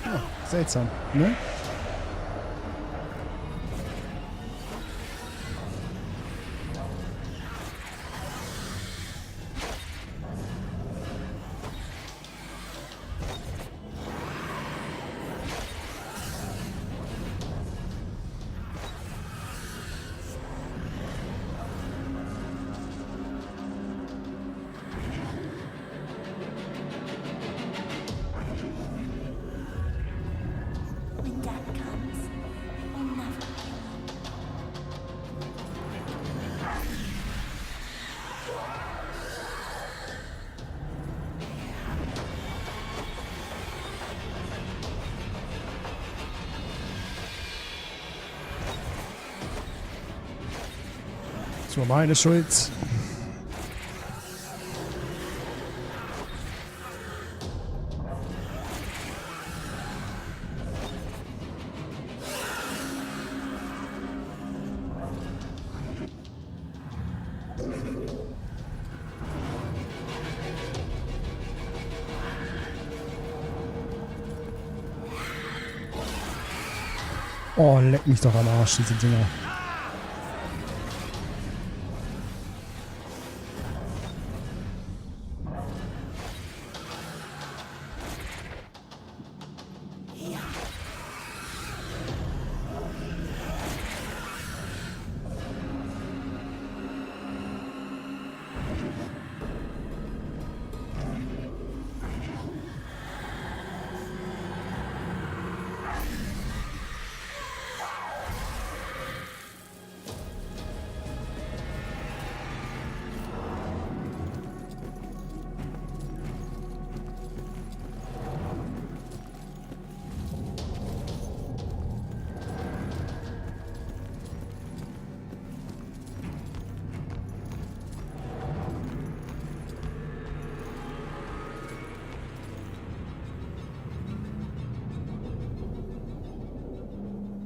Oh, seltsam, ne? When death comes, it will never be alone. Das war meine Schuld. Oh, leck mich doch am Arsch, diese Dinger.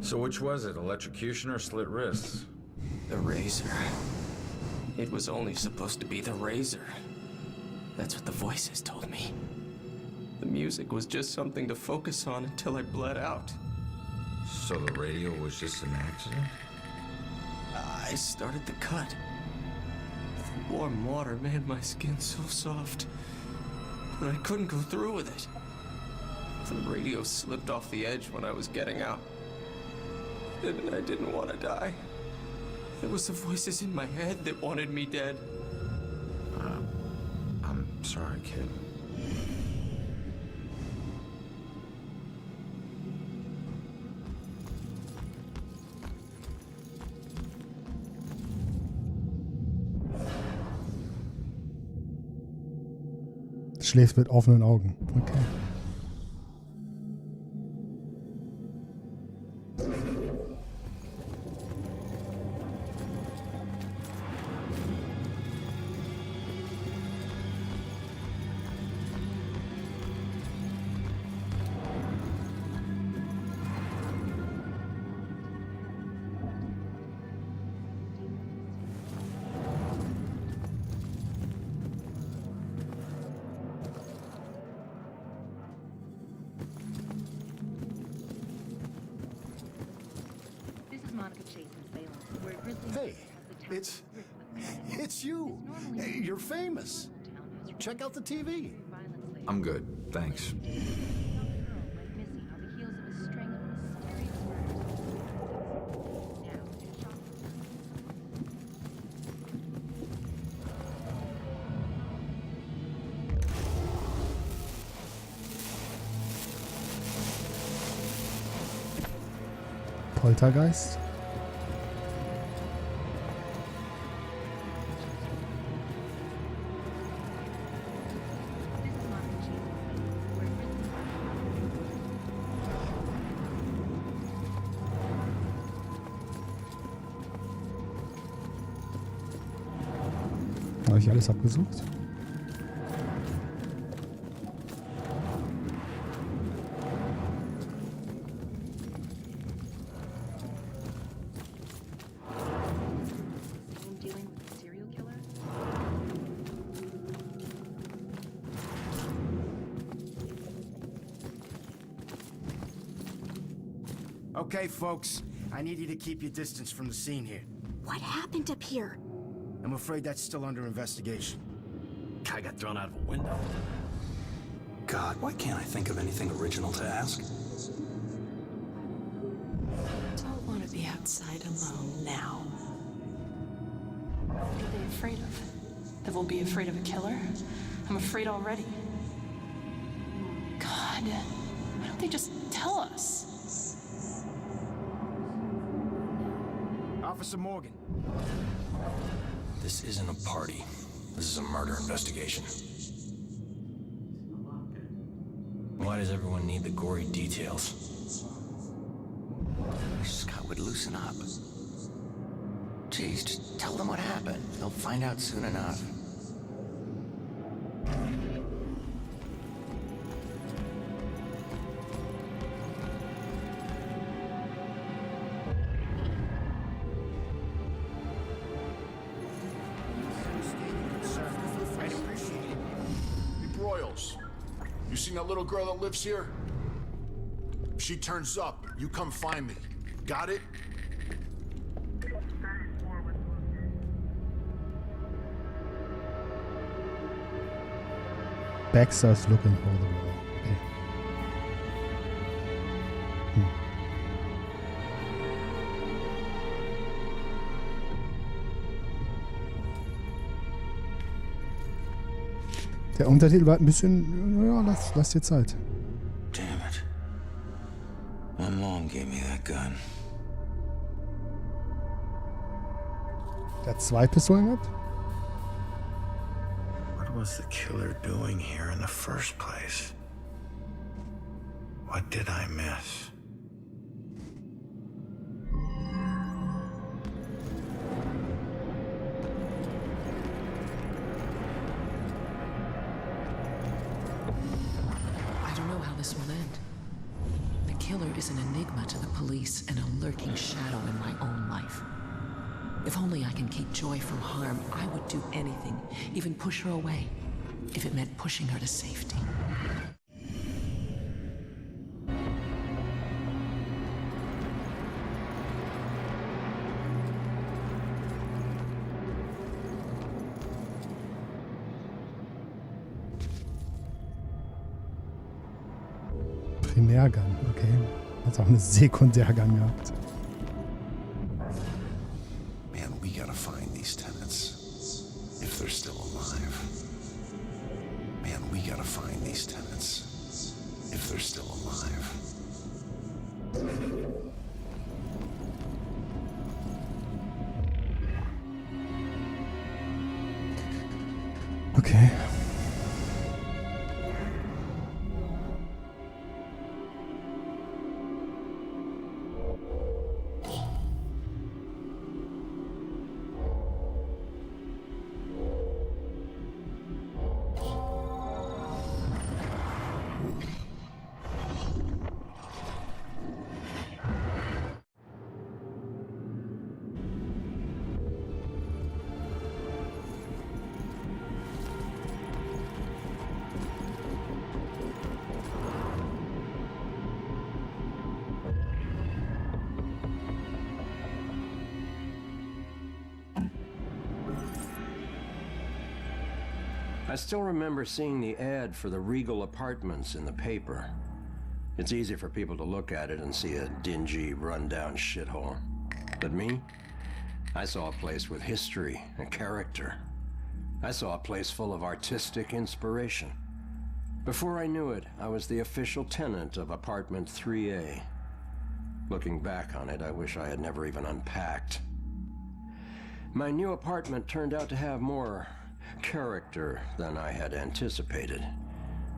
So which was it, electrocution or slit wrists? The razor. It was only supposed to be the razor. That's what the voices told me. The music was just something to focus on until I bled out. So the radio was just an accident? I started the cut. The warm water made my skin so soft, but I couldn't go through with it. The radio slipped off the edge when I was getting out. And I didn't want to die. It was the voices in my head that wanted me dead. I'm sorry, kid. Schläft mit offenen Augen. Okay. Hey, it's you. You're famous. Check out the TV. I'm good, thanks. Poltergeist? Habe ich alles abgesucht? Okay, folks. I need you to keep your distance from the scene here. What happened up here? I'm afraid that's still under investigation. Guy got thrown out of a window. God, why can't I think of anything original to ask? Don't want to be outside alone now. What are they afraid of? That we'll be afraid of a killer? I'm afraid already. God, why don't they just tell us? Officer Morgan. This isn't a party. This is a murder investigation. Why does everyone need the gory details? Wish Scott would loosen up. Jeez, just tell them what happened. They'll find out soon enough. I'd appreciate it. Hey, Broyles, you seen that little girl that lives here? If she turns up, you come find me. Got it? Baxter's looking for the wall. Okay. Der Untertitel war ein bisschen, ja, lass dir Zeit. Damn it. My mom gave me that gun. Der hat 2 Pistolen gehabt? What was the killer doing here in the first place? What did I miss? I don't know how this will end. The killer is an enigma to the police and a lurking shadow in my own life. If only I can keep Joy from harm, I would do anything, even push her away, if it meant pushing her to safety. Primärgun, okay. Hat auch eine Sekundärgun gehabt. Man, we gotta find these tenants. If they're still alive. Man, we gotta find these tenants. If they're still alive. Okay. I still remember seeing the ad for the Regal Apartments in the paper. It's easy for people to look at it and see a dingy, run-down shithole. But me? I saw a place with history and character. I saw a place full of artistic inspiration. Before I knew it, I was the official tenant of apartment 3A. Looking back on it, I wish I had never even unpacked. My new apartment turned out to have more character than I had anticipated.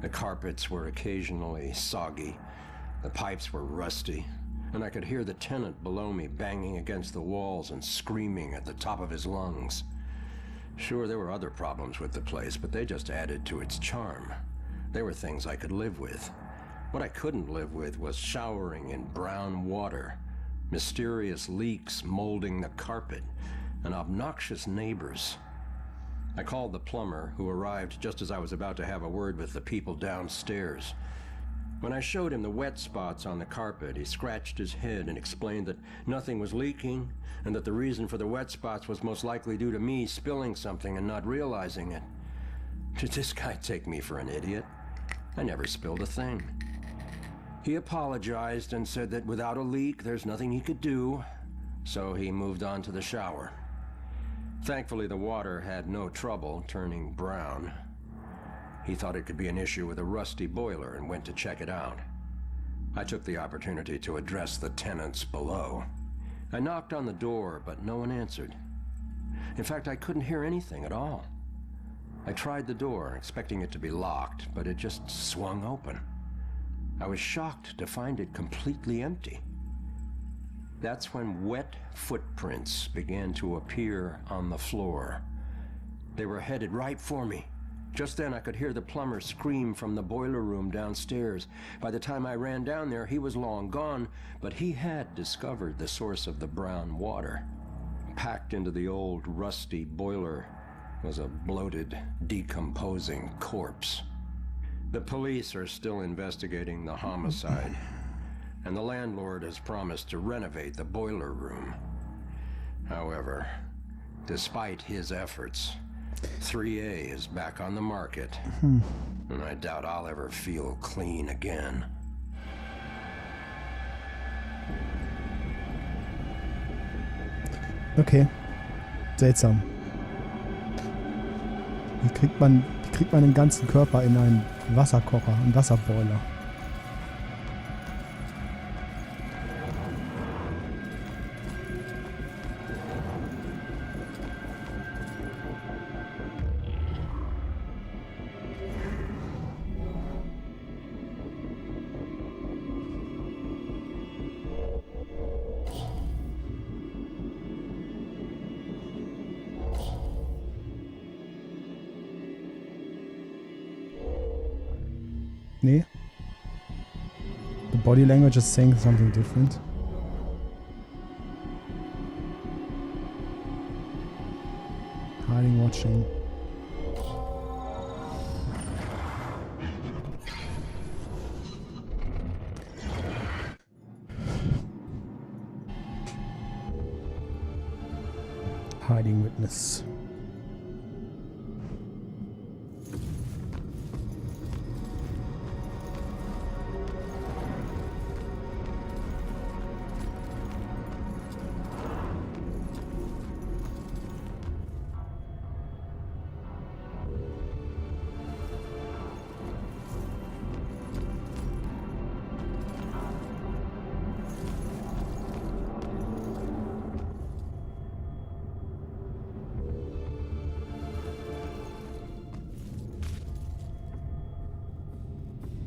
The carpets were occasionally soggy, the pipes were rusty, and I could hear the tenant below me banging against the walls and screaming at the top of his lungs. Sure, there were other problems with the place, but they just added to its charm. They were things I could live with. What I couldn't live with was showering in brown water, mysterious leaks molding the carpet, and obnoxious neighbors. I called the plumber, who arrived just as I was about to have a word with the people downstairs. When I showed him the wet spots on the carpet, he scratched his head and explained that nothing was leaking and that the reason for the wet spots was most likely due to me spilling something and not realizing it. Did this guy take me for an idiot? I never spilled a thing. He apologized and said that without a leak, there's nothing he could do, so he moved on to the shower. Thankfully, the water had no trouble turning brown. He thought it could be an issue with a rusty boiler and went to check it out. I took the opportunity to address the tenants below. I knocked on the door, but no one answered. In fact, I couldn't hear anything at all. I tried the door, expecting it to be locked, but it just swung open. I was shocked to find it completely empty. That's when wet footprints began to appear on the floor. They were headed right for me. Just then I could hear the plumber scream from the boiler room downstairs. By the time I ran down there, he was long gone, but he had discovered the source of the brown water. Packed into the old rusty boiler was a bloated, decomposing corpse. The police are still investigating the homicide, and the landlord has promised to renovate the boiler room. However, despite his efforts, 3A is back on the market, and I doubt I'll ever feel clean again. Okay. Seltsam. Wie kriegt man den ganzen Körper in einen Wasserkocher, einen Wasserboiler? Nee. The body language is saying something different. Hiding, watching. Hiding witness.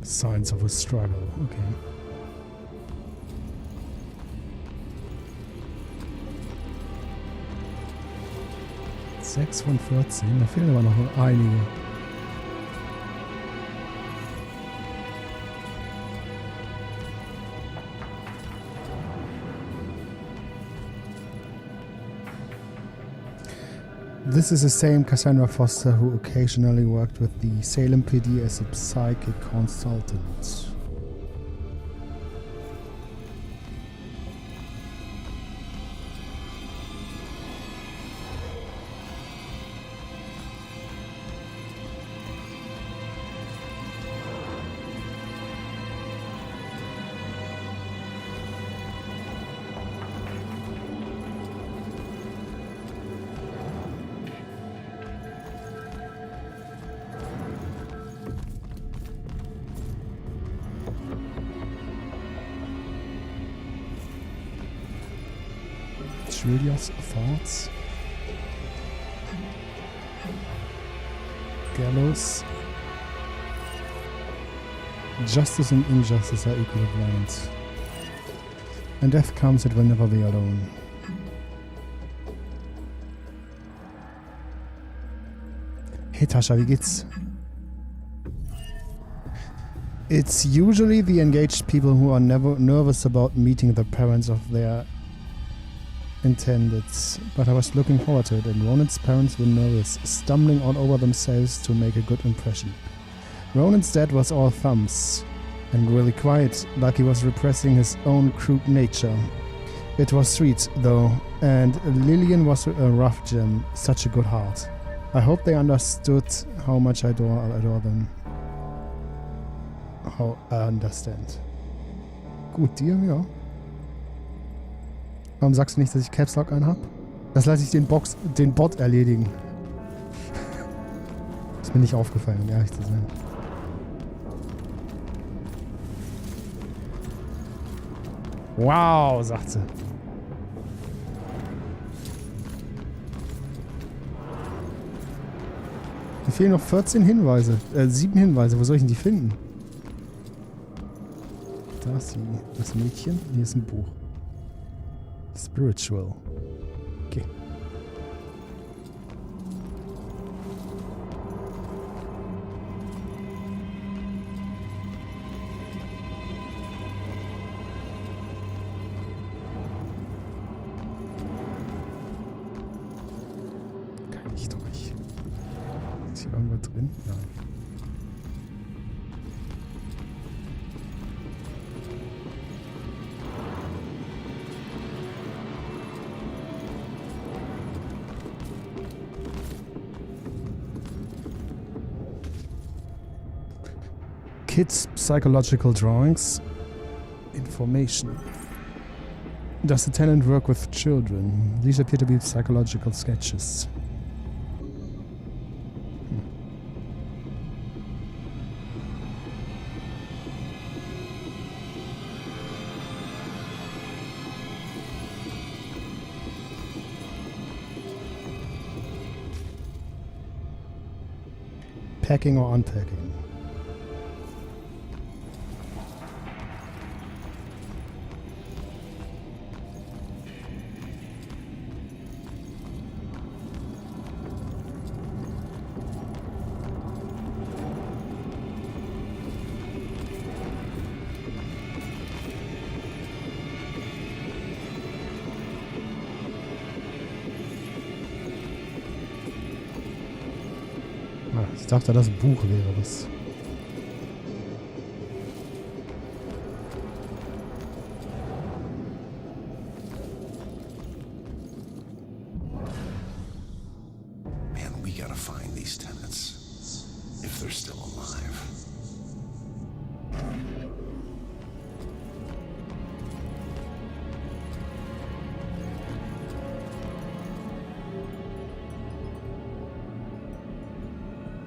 Signs of a struggle, okay. Sechs von 14, da fehlen aber noch einige. This is the same Cassandra Foster who occasionally worked with the Salem PD as a psychic consultant. Julia's thoughts. Gallows. Justice and injustice are equally violent. When death comes, it will never be alone. Hey Tascha, wie geht's? It's usually the engaged people who are never nervous about meeting the parents of their intended, but I was looking forward to it, and Ronan's parents were nervous, stumbling all over themselves to make a good impression. Ronan's dad was all thumbs. and really quiet, like he was repressing his own crude nature. It was sweet, though, and Lillian was a rough gem, such a good heart. I hope they understood how much I adore them. How I understand. Gut, dir, ja. Warum sagst du nicht, dass ich Caps Lock anhab? Das lasse ich den Bot erledigen. Ist mir nicht aufgefallen, um ehrlich zu sein. Wow, sagt sie. Mir fehlen noch 14 Hinweise. 7 Hinweise. Wo soll ich denn die finden? Da ist das Mädchen. Hier ist ein Buch. Spiritual. Okay. Kann ich doch nicht. Ist hier irgendwas drin? Nein. Kids' psychological drawings. Information. Does the tenant work with children? These appear to be psychological sketches. Packing or unpacking? Ich dachte, das Buch wäre was. Man, we gotta find these tenants. If they're still alive.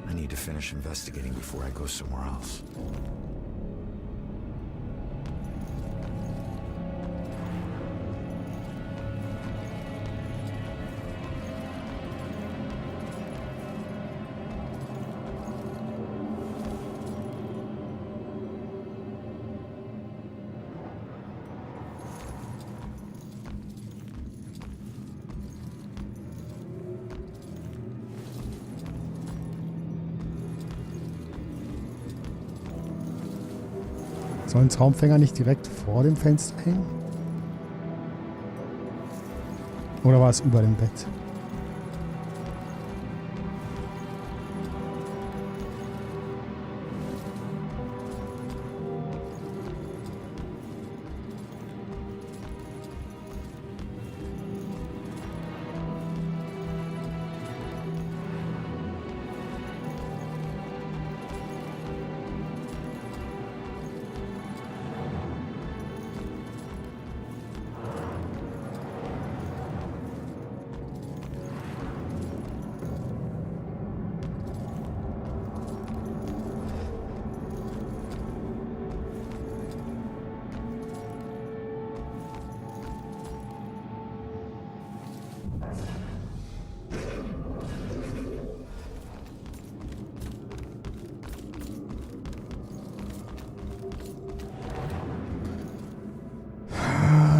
I need to finish investigating before I go somewhere else. Sollen Traumfänger nicht direkt vor dem Fenster hängen? Oder war es über dem Bett?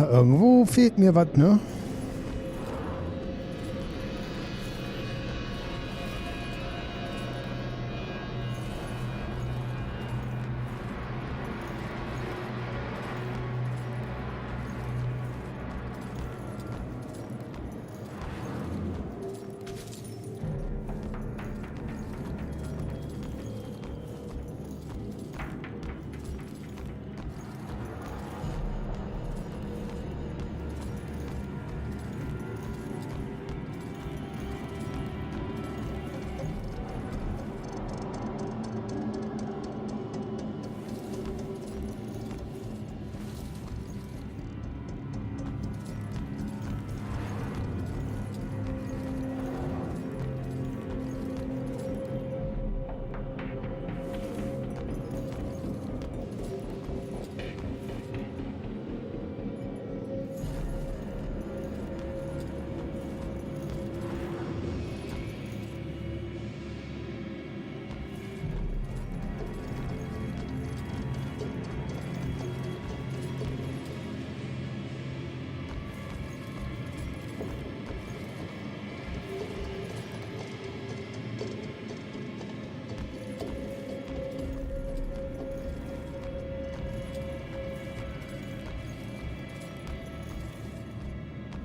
Irgendwo fehlt mir was, ne?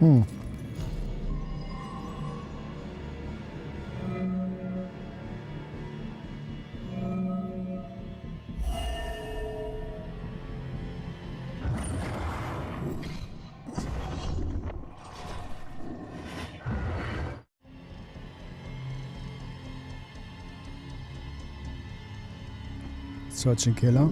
Hm. Searching Killer.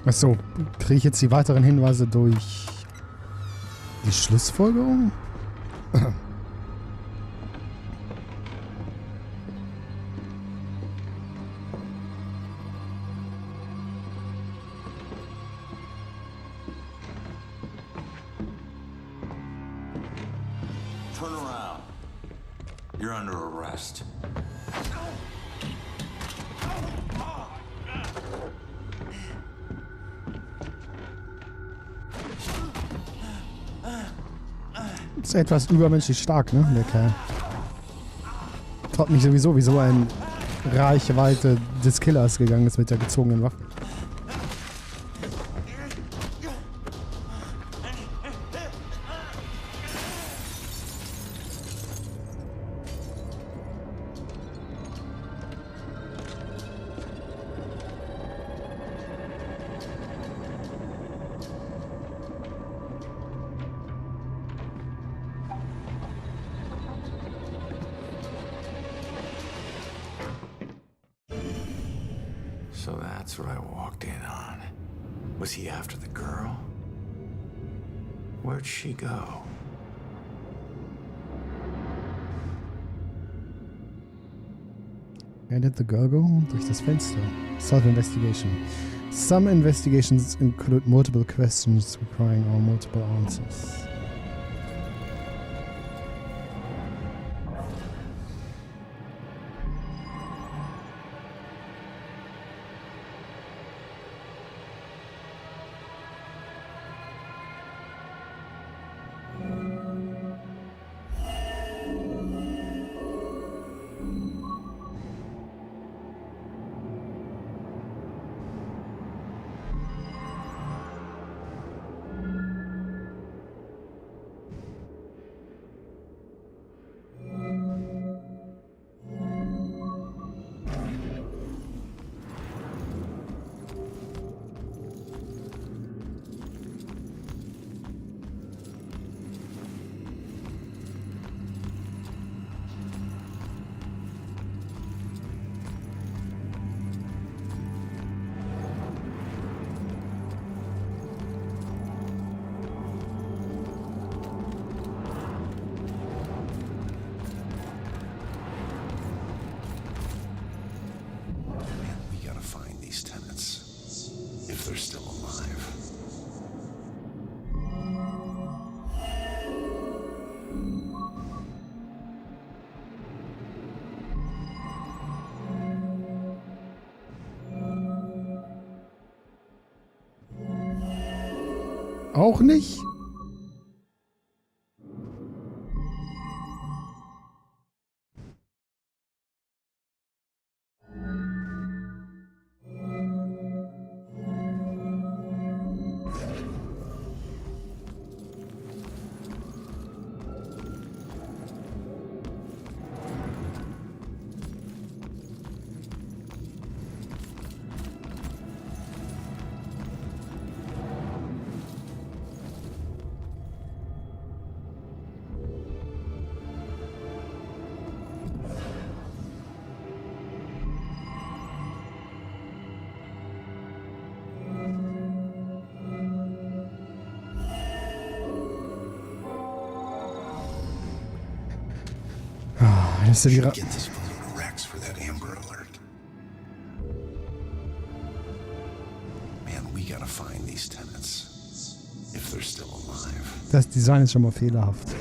Achso, kriege ich jetzt die weiteren Hinweise durch die Schlussfolgerung? Turn around. You're under arrest. Ist etwas übermenschlich stark, ne, der Kerl. Fragt mich sowieso, wieso ein Reichweite des Killers gegangen ist mit der gezogenen Waffe. So that's what I walked in on. Was he after the girl? Where'd she go? Where did the girl go? Durch das Fenster. Self-investigation. Some investigations include multiple questions requiring all multiple answers. They're still alive. Auch nicht? Das ist ja Get this balloon to Rex for that Amber Alert. Man, we gotta find these tenants. If they're they're still alive. Das Design ist schon mal fehlerhaft.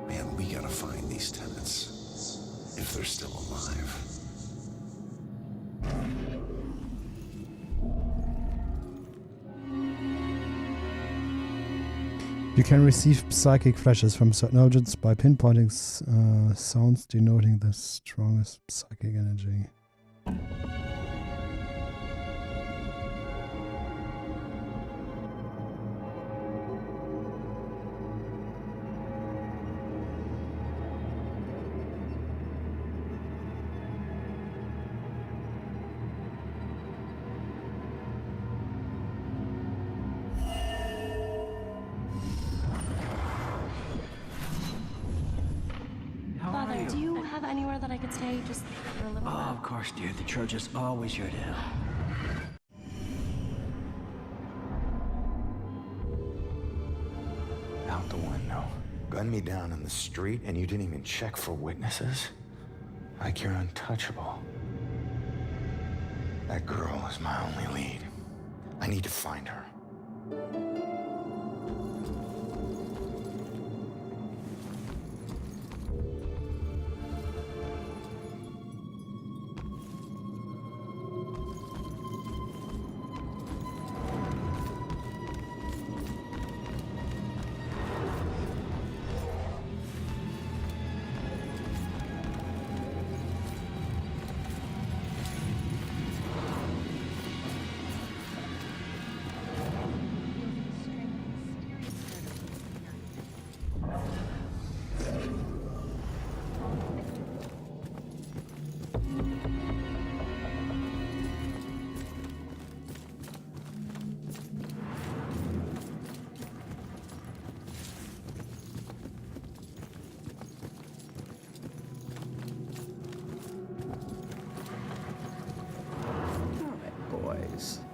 Man, we gotta find these tenants. If they're still alive. You can receive psychic flashes from certain objects by pinpointing sounds denoting the strongest psychic energy. Father, do you have anywhere that I could stay just for a little Oh, while? of course, dear. The church is always your down. Out the window. Gun me down in the street and you didn't even check for witnesses? Like you're untouchable. That girl is my only lead. I need to find her.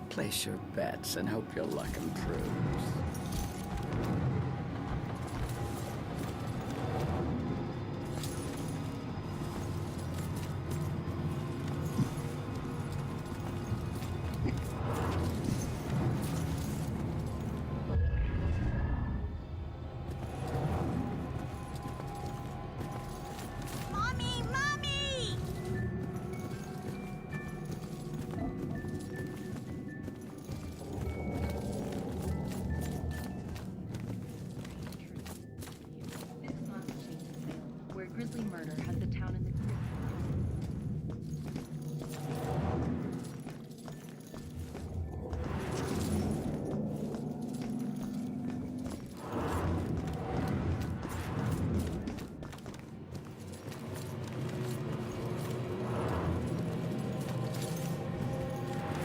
Place your bets and hope your luck improves. Mommy, Mommy! Where grisly murder has the town in the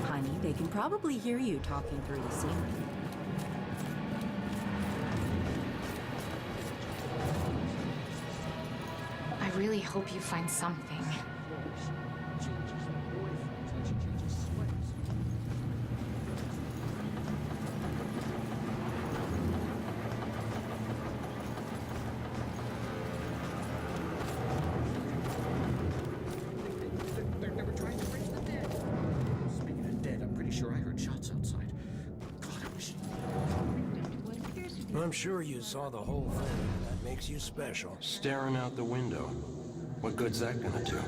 Honey, they can probably hear you talking through the ceiling. I really hope you find something. They were trying to raise the dead. Speaking of dead, I'm pretty sure I heard shots outside. God, I wish. I'm sure you saw the whole thing. That makes you special. Staring out the window. What good's that gonna do?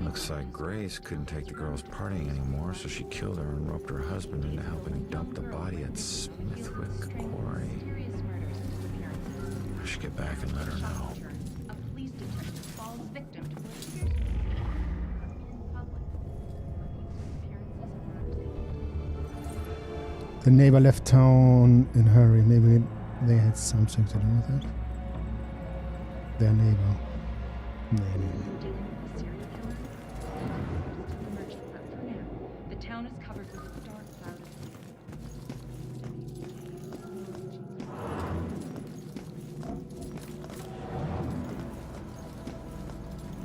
Looks like Grace couldn't take the girls partying anymore, so she killed her and roped her husband into helping dump the body at Smithwick Quarry. I should get back and let her know. A police detective falls victim to The neighbor left town in a hurry. Maybe they had something to do with it. their neighbor. Nee. The town is covered with a dark cloud of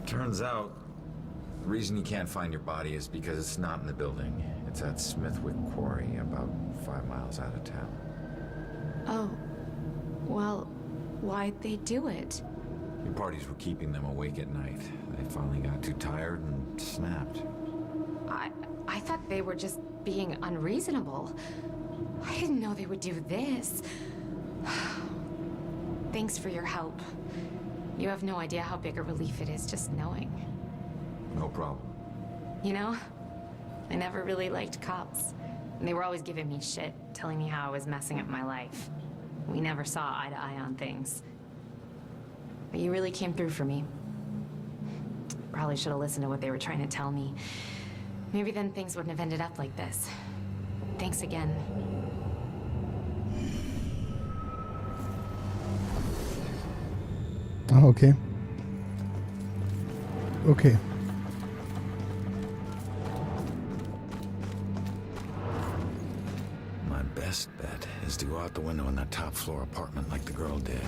Turns out, the reason you can't find your body is because it's not in the building. It's at Smithwick Quarry, about 5 miles out of town. Oh, well, why'd they do it? Your parties were keeping them awake at night. They finally got too tired and snapped. I thought they were just being unreasonable. I didn't know they would do this. Thanks for your help. You have no idea how big a relief it is just knowing. No problem. You know, I never really liked cops. And they were always giving me shit, telling me how I was messing up my life. We never saw eye to eye on things. But you really came through for me. Probably should have listened to what they were trying to tell me. Maybe then things wouldn't have ended up like this. Thanks again. Ah, okay. Okay. My best bet is to go out the window in that top floor apartment like the girl did.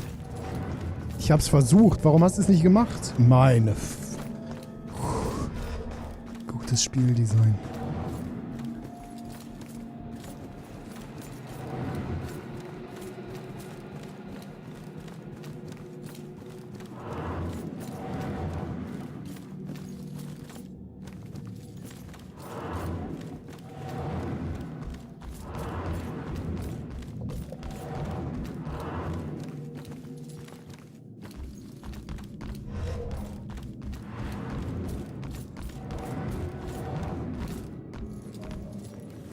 Ich hab's versucht. Warum hast du es nicht gemacht? Meine Gutes Spieldesign.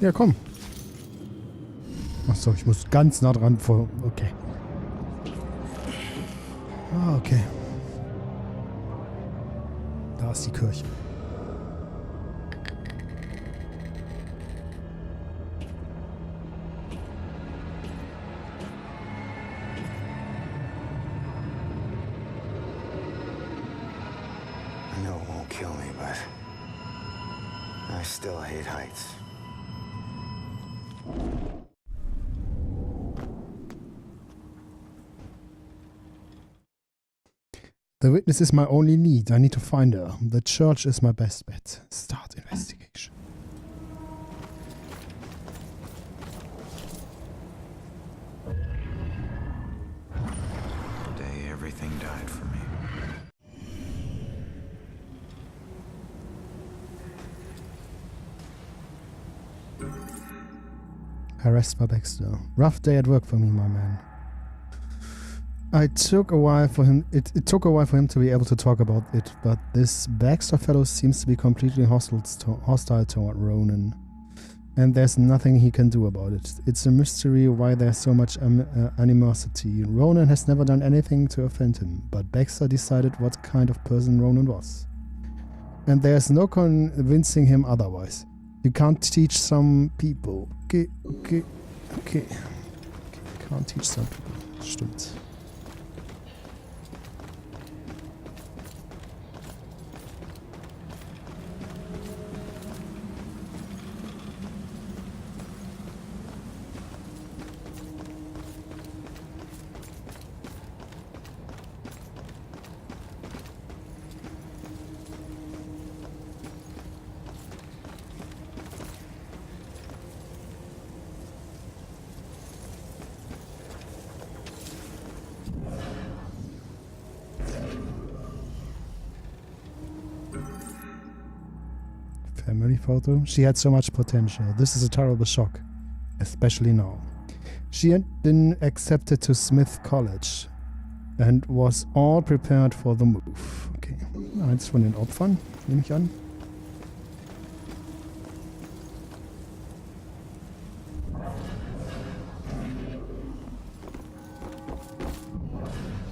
Ja, komm. Achso, ich muss ganz nah dran vor... Okay. Ah, okay. Da ist die Kirche. I know it won't kill me, but I still hate heights. The witness is my only need. I need to find her. The church is my best bet. Start investigation. The day everything died for me. Harassed by Baxter. Rough day at work for me, my man. It took a while for him to be able to talk about it, but this Baxter fellow seems to be completely hostile toward Ronan. And there's nothing he can do about it. It's a mystery why there's so much animosity. Ronan has never done anything to offend him, but Baxter decided what kind of person Ronan was. And there's no convincing him otherwise. You can't teach some people. Okay. Can't teach some people. Stimmt. Family photo. She had so much potential. This is a terrible shock, especially now. She had been accepted to Smith College and was all prepared for the move. Okay, eins von den Opfern, nehme ich an.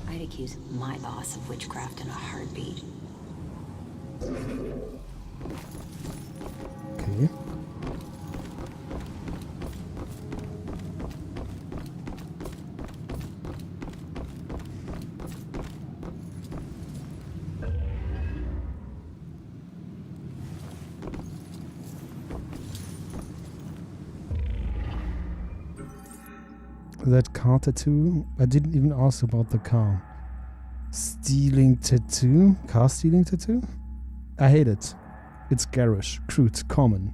I'd accuse my boss of witchcraft in a heartbeat. Okay. That car tattoo? I didn't even ask about the car. Stealing tattoo? Car stealing tattoo? I hate it. It's garish, crude, common.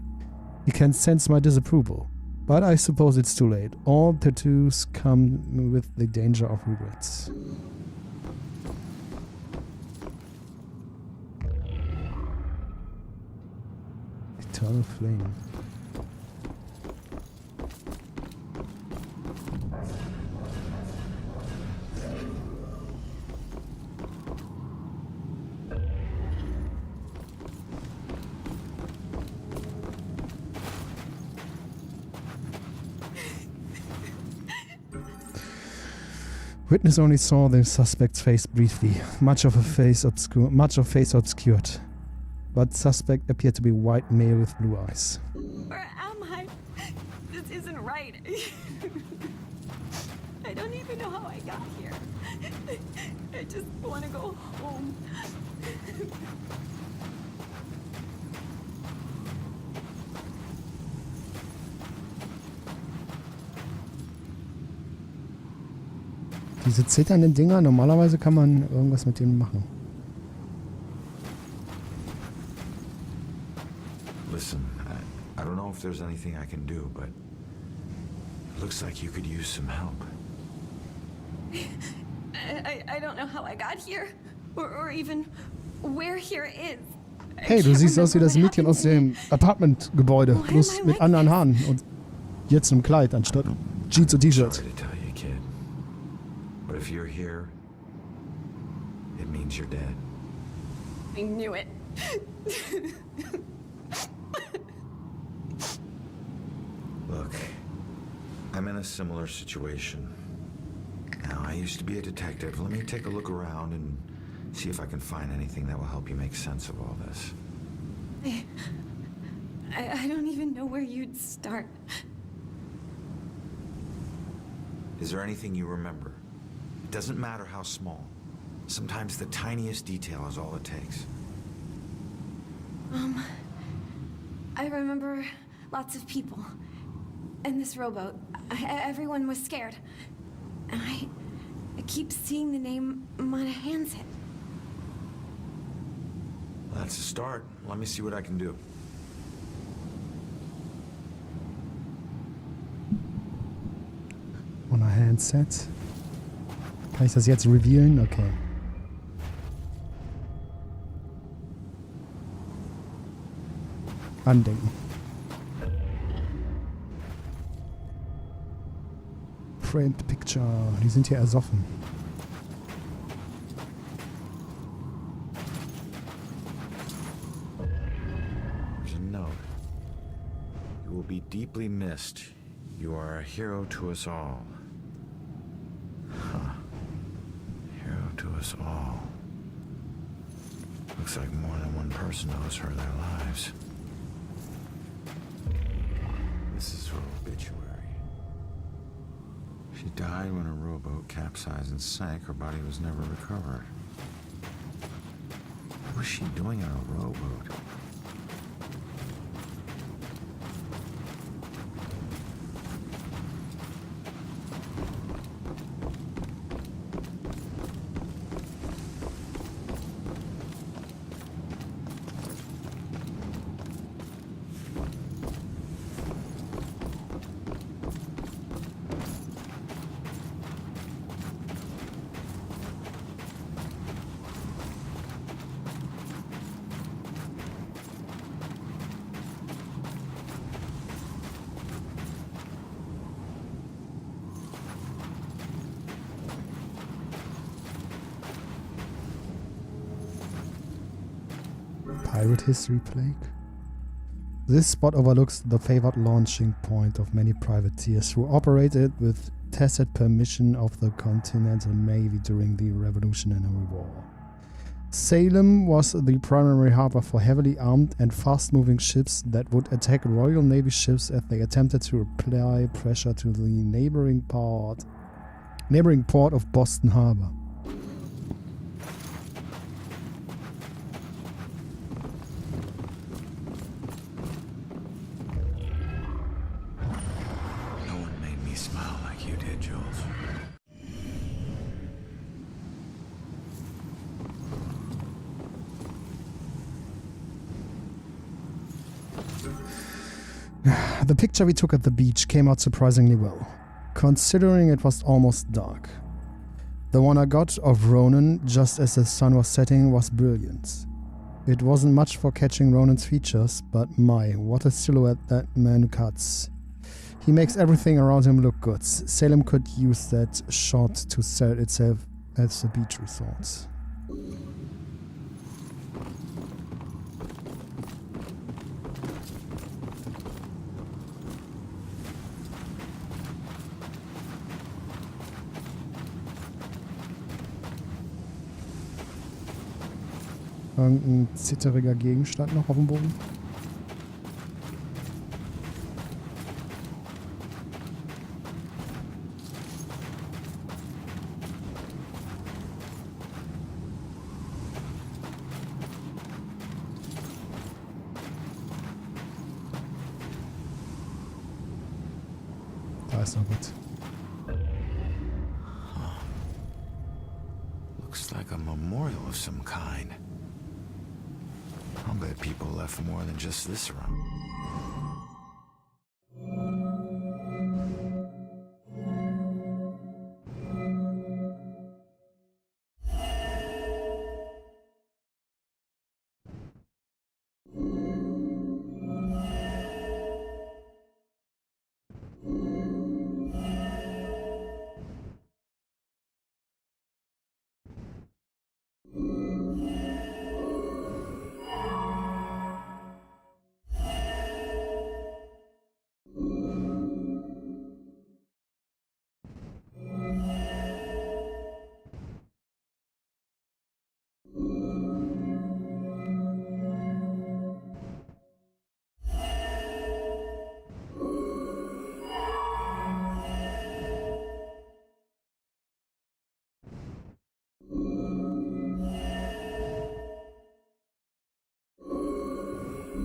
You can sense my disapproval. But I suppose it's too late. All tattoos come with the danger of regrets. Eternal flame. Witness only saw the suspect's face briefly, much of face obscured. But suspect appeared to be white male with blue eyes. Where am I? This isn't right. I don't even know how I got here. I just want to go home. Diese zitternden Dinger, normalerweise kann man irgendwas mit denen machen. Listen, I don't know if there's anything I can do, but it looks like you could use some help. I don't know how I got here, or even where here is. Hey, du siehst aus wie das Mädchen aus dem Apartmentgebäude, bloß mit anderen Haaren und jetzt im Kleid anstatt Jeans und T-Shirt. But if you're here, it means you're dead. I knew it. Look, I'm in a similar situation. Now, I used to be a detective. Let me take a look around and see if I can find anything that will help you make sense of all this. I don't even know where you'd start. Is there anything you remember? It doesn't matter how small. Sometimes the tiniest detail is all it takes. I remember lots of people. And this rowboat. Everyone was scared. And I keep seeing the name Mana Hansen. That's a start. Let me see what I can do. On a handset. Kann ich das jetzt revealen? Okay. Andenken. Framed Picture. Die sind hier ersoffen. There's a note. You will be deeply missed. You are a hero to us all. Huh. Hero to us all. Looks like more than one person owes her their lives. This is her obituary. She died when her rowboat capsized and sank. Her body was never recovered. What was she doing on a rowboat? Pirate History Plague. This spot overlooks the favored launching point of many privateers who operated with tacit permission of the Continental Navy during the Revolutionary War. Salem was the primary harbor for heavily armed and fast-moving ships that would attack Royal Navy ships as they attempted to apply pressure to the neighboring port of Boston Harbor. No one made me smile like you did. Okay, Jules. The picture we took at the beach came out surprisingly well, considering it was almost dark. The one I got of Ronan just as the sun was setting was brilliant. It wasn't much for catching Ronan's features, but my, what a silhouette that man cuts. He makes everything around him look good. Salem could use that shot to sell itself as a beach resort. Irgendein zitteriger Gegenstand noch auf dem Boden. Da ist noch was. Looks like a memorial of some kind. I'll bet people left more than just this around.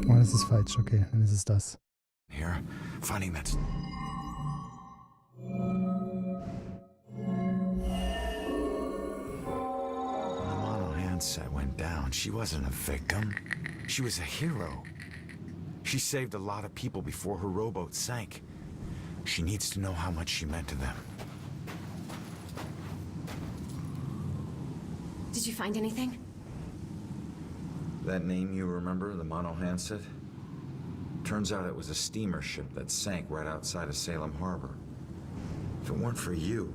Oh, das ist falsch. Okay, dann ist es das. Here, finding that. When the mono handset went down, she wasn't a victim. She was a hero. She saved a lot of people before her rowboat sank. She needs to know how much she meant to them. Did you find anything? That name you remember, the mono handset? Turns out it was a steamer ship that sank right outside of Salem Harbor. If it weren't for you,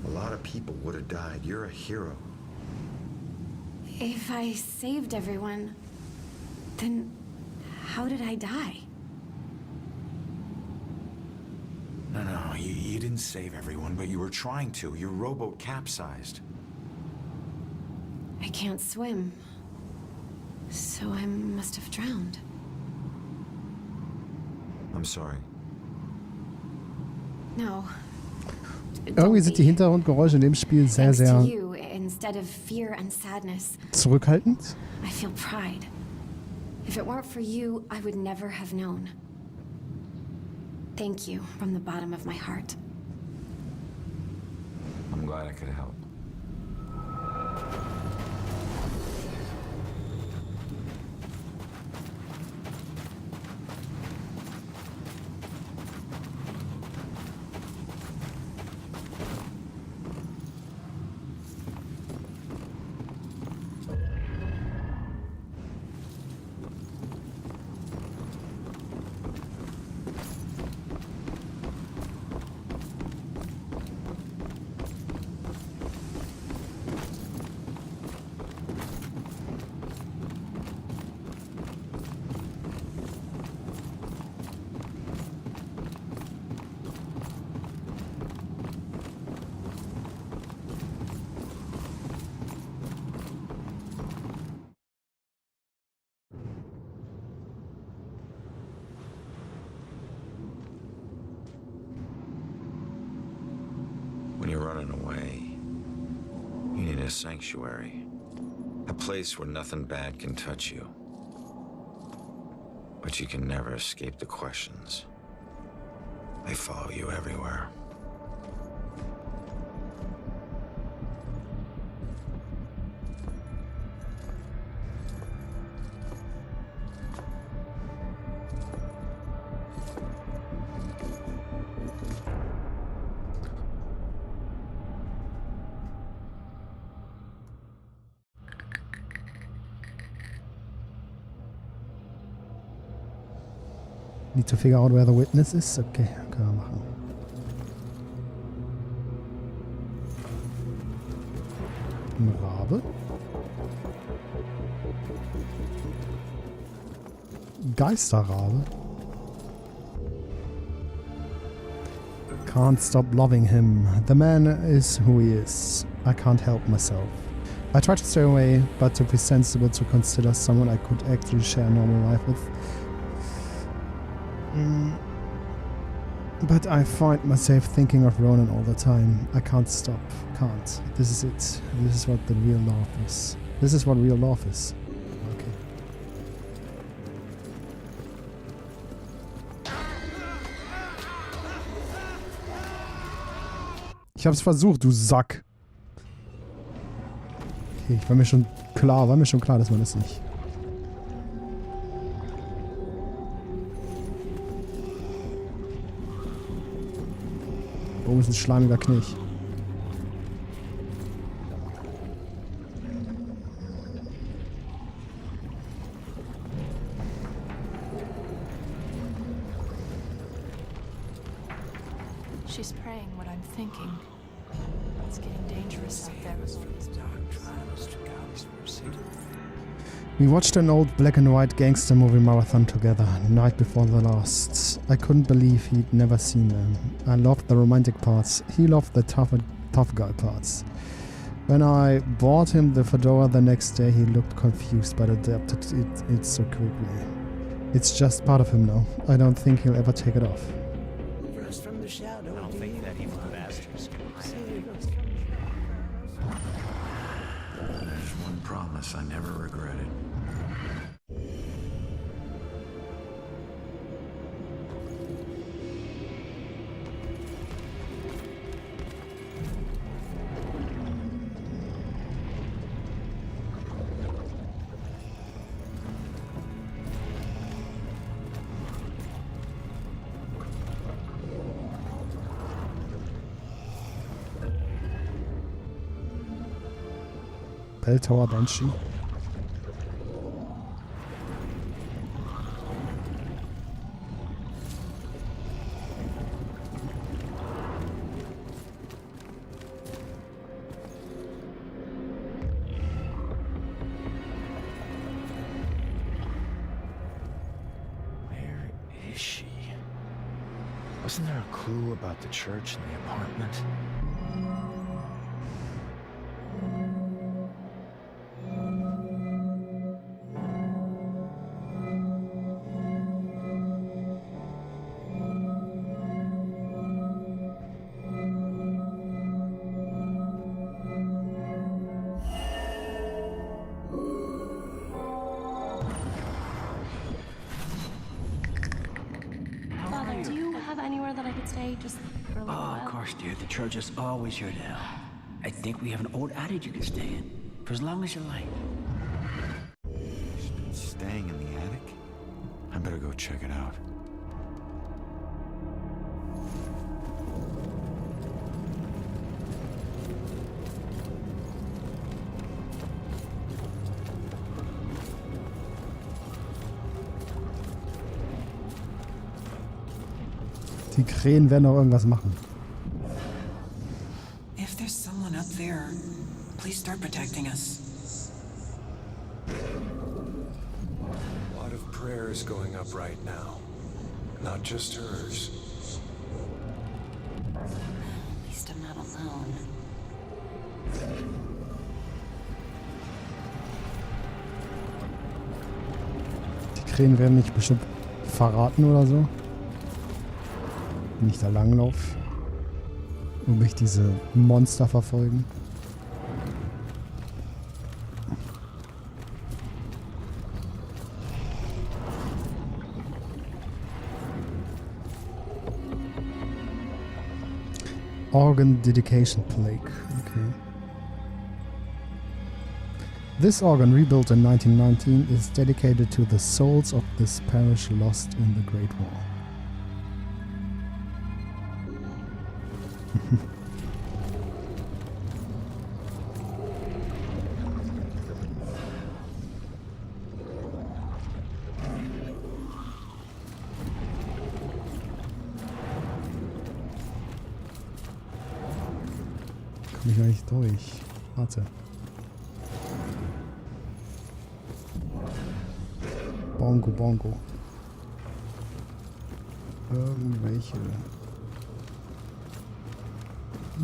a lot of people would have died. You're a hero. If I saved everyone, then how did I die? No, you didn't save everyone, but you were trying to. Your rowboat capsized. I can't swim, so I must have drowned. I'm sorry. No. Irgendwie sind die Hintergrundgeräusche in dem Spiel sehr, Thanks sehr to you, instead of fear and sadness, zurückhaltend. I feel pride. If it weren't for you, I would never have known. Thank you from the bottom of my heart. I'm glad I could help. When you're running away, you need a sanctuary. A place where nothing bad can touch you. But you can never escape the questions. They follow you everywhere. Need to figure out where the witness is. Okay, können wir machen. Ein Rabe. Geisterrabe. Can't stop loving him. The man is who he is. I can't help myself. I try to stay away, but to be sensible, to consider someone I could actually share a normal life with. But I find myself thinking of Ronan all the time. I can't stop. Can't. This is it. This is what the real love is. This is what real love is. Okay. Ich hab's versucht, du Sack. Okay, war mir schon klar, dass man das nicht. Oh, ist ein schleimiger Knich. She's praying what I'm thinking. It's getting dangerous out there. We watched an old black and white gangster movie marathon together, night before the last. I couldn't believe he'd never seen them. I loved the romantic parts. He loved the tough guy parts. When I bought him the fedora the next day, he looked confused but adapted it so quickly. It's just part of him now. I don't think he'll ever take it off. From the shadow, I don't think that evil bastard's There's one promise I never regretted. Bell Tower Banshee. Where is she? Wasn't there a clue about the church in the apartment? Father, do you have anywhere that I could stay just for a little while? Of course, dear. The church is always your help. I think we have an old attic you can stay in for as long as you like. She's been staying in the attic? I better go check it out. Die Krähen werden auch irgendwas machen. If there's someone up there, please start protecting us. A lot of prayers going up right now. Not just hers. At least I'm not alone. Die Krähen werden mich bestimmt verraten oder so. Wenn ich da langlaufe. Und mich diese Monster verfolgen. Organ Dedication Plaque. Okay. This organ, rebuilt in 1919, is dedicated to the souls of this parish lost in the Great War. komme ich gar nicht durch. Warte. Bongo, Bongo. Irgendwelche.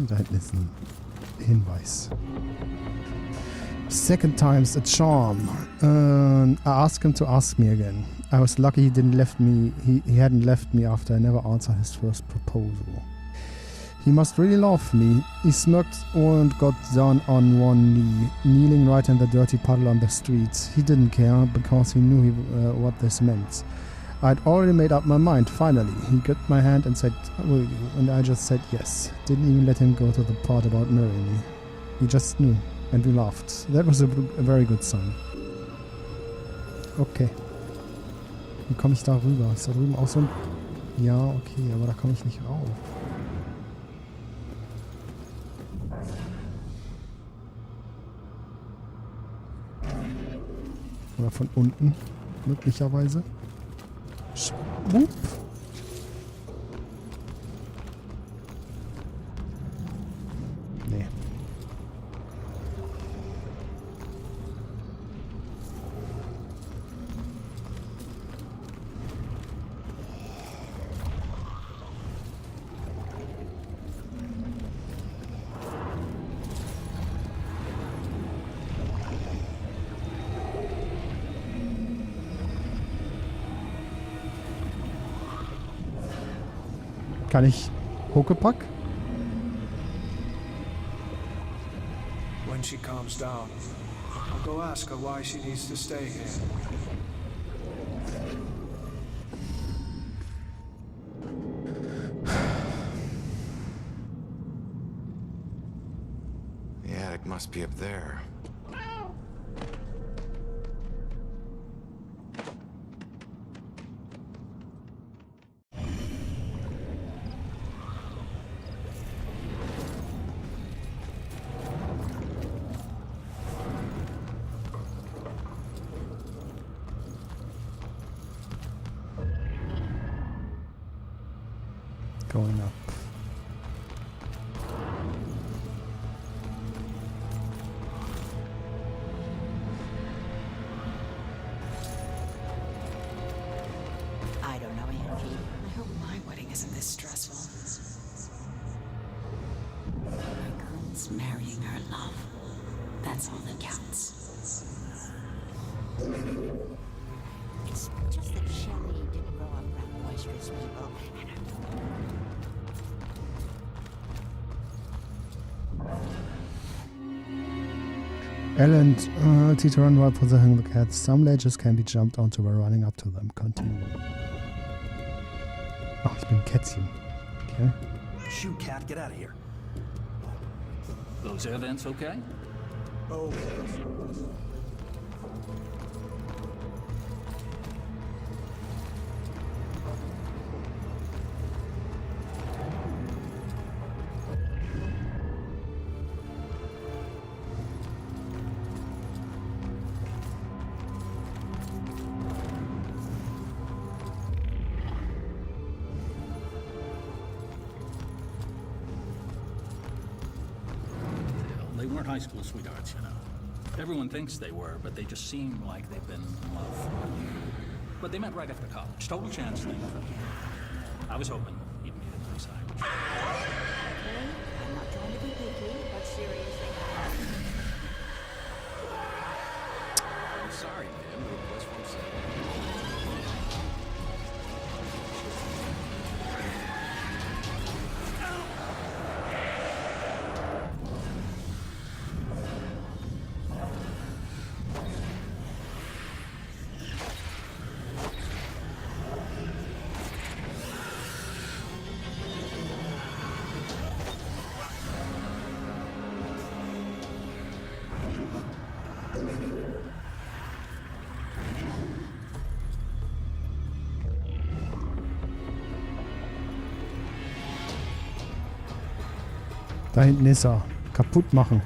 Da hinten ist ein Hinweis. Second time's a charm. I asked him to ask me again. I was lucky he didn't left me. He hadn't left me after I never answered his first proposal. He must really love me. He smirked and got down on one knee, kneeling right in the dirty puddle on the street. He didn't care because he knew what this meant. I'd already made up my mind, finally. He gripped my hand and said, "Will you?" And I just said yes. Didn't even let him go to the part about marrying me. He just knew. And we laughed. That was a very good song. Okay. Wie komme ich da rüber? Ist da drüben auch so ein... Ja, okay, aber da komme ich nicht rauf. Oder von unten, möglicherweise. Schwupp. Nee. Kann ich Huckepack? When she calms down, I'll go ask her why she needs to stay here. The attic must be up there. Going up. I don't know, Angie. I hope my wedding isn't this stressful. My girl's marrying her love. That's all that counts. It's just that Shelley didn't grow up around boisterous people, and her Ellen to run while possessing the cats. Some ledges can be jumped onto by running up to them. Continue. Ach, ich bin Kätzchen. Okay. Shoot, cat, get out of here. Those air vents okay? Oh. They weren't high school sweethearts, you know. Everyone thinks they were, but they just seem like they've been in love. But they met right after college. Total chance thing. I was hoping you'd meet at my side. I'm not trying to be picky, but seriously. I'm sorry, man, but that's what I'm saying. Da hinten ist er. Kaputt machen.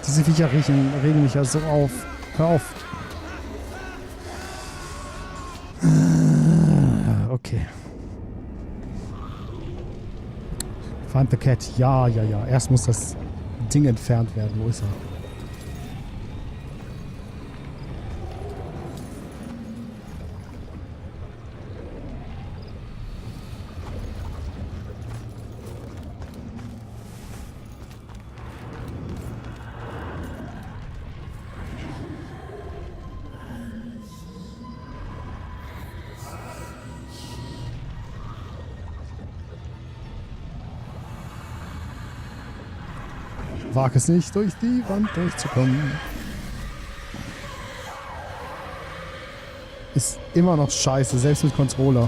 Diese Viecher regen mich ja so auf. Hör auf. Okay. Find the cat. Ja. Erst muss das Ding entfernt werden. Wo ist er? Wag es nicht, durch die Wand durchzukommen. Ist immer noch scheiße, selbst mit Controller.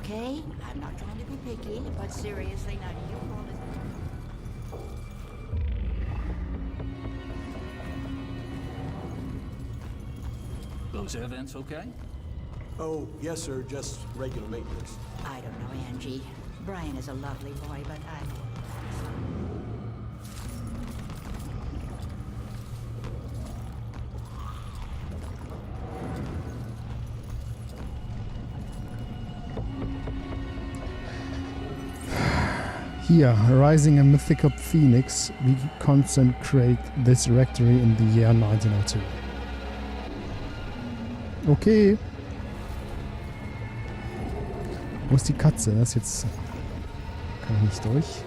Okay, I'm not trying to be picky, but seriously, now do you call it? Those air vents okay? Oh, yes, sir. Just regular maintenance. I don't know, Angie. Brian is a lovely boy, but Here, rising a mythical phoenix, we consecrate this rectory in the year 1902. Okay. Wo ist die Katze? Das ist jetzt... Kann ich nicht durch.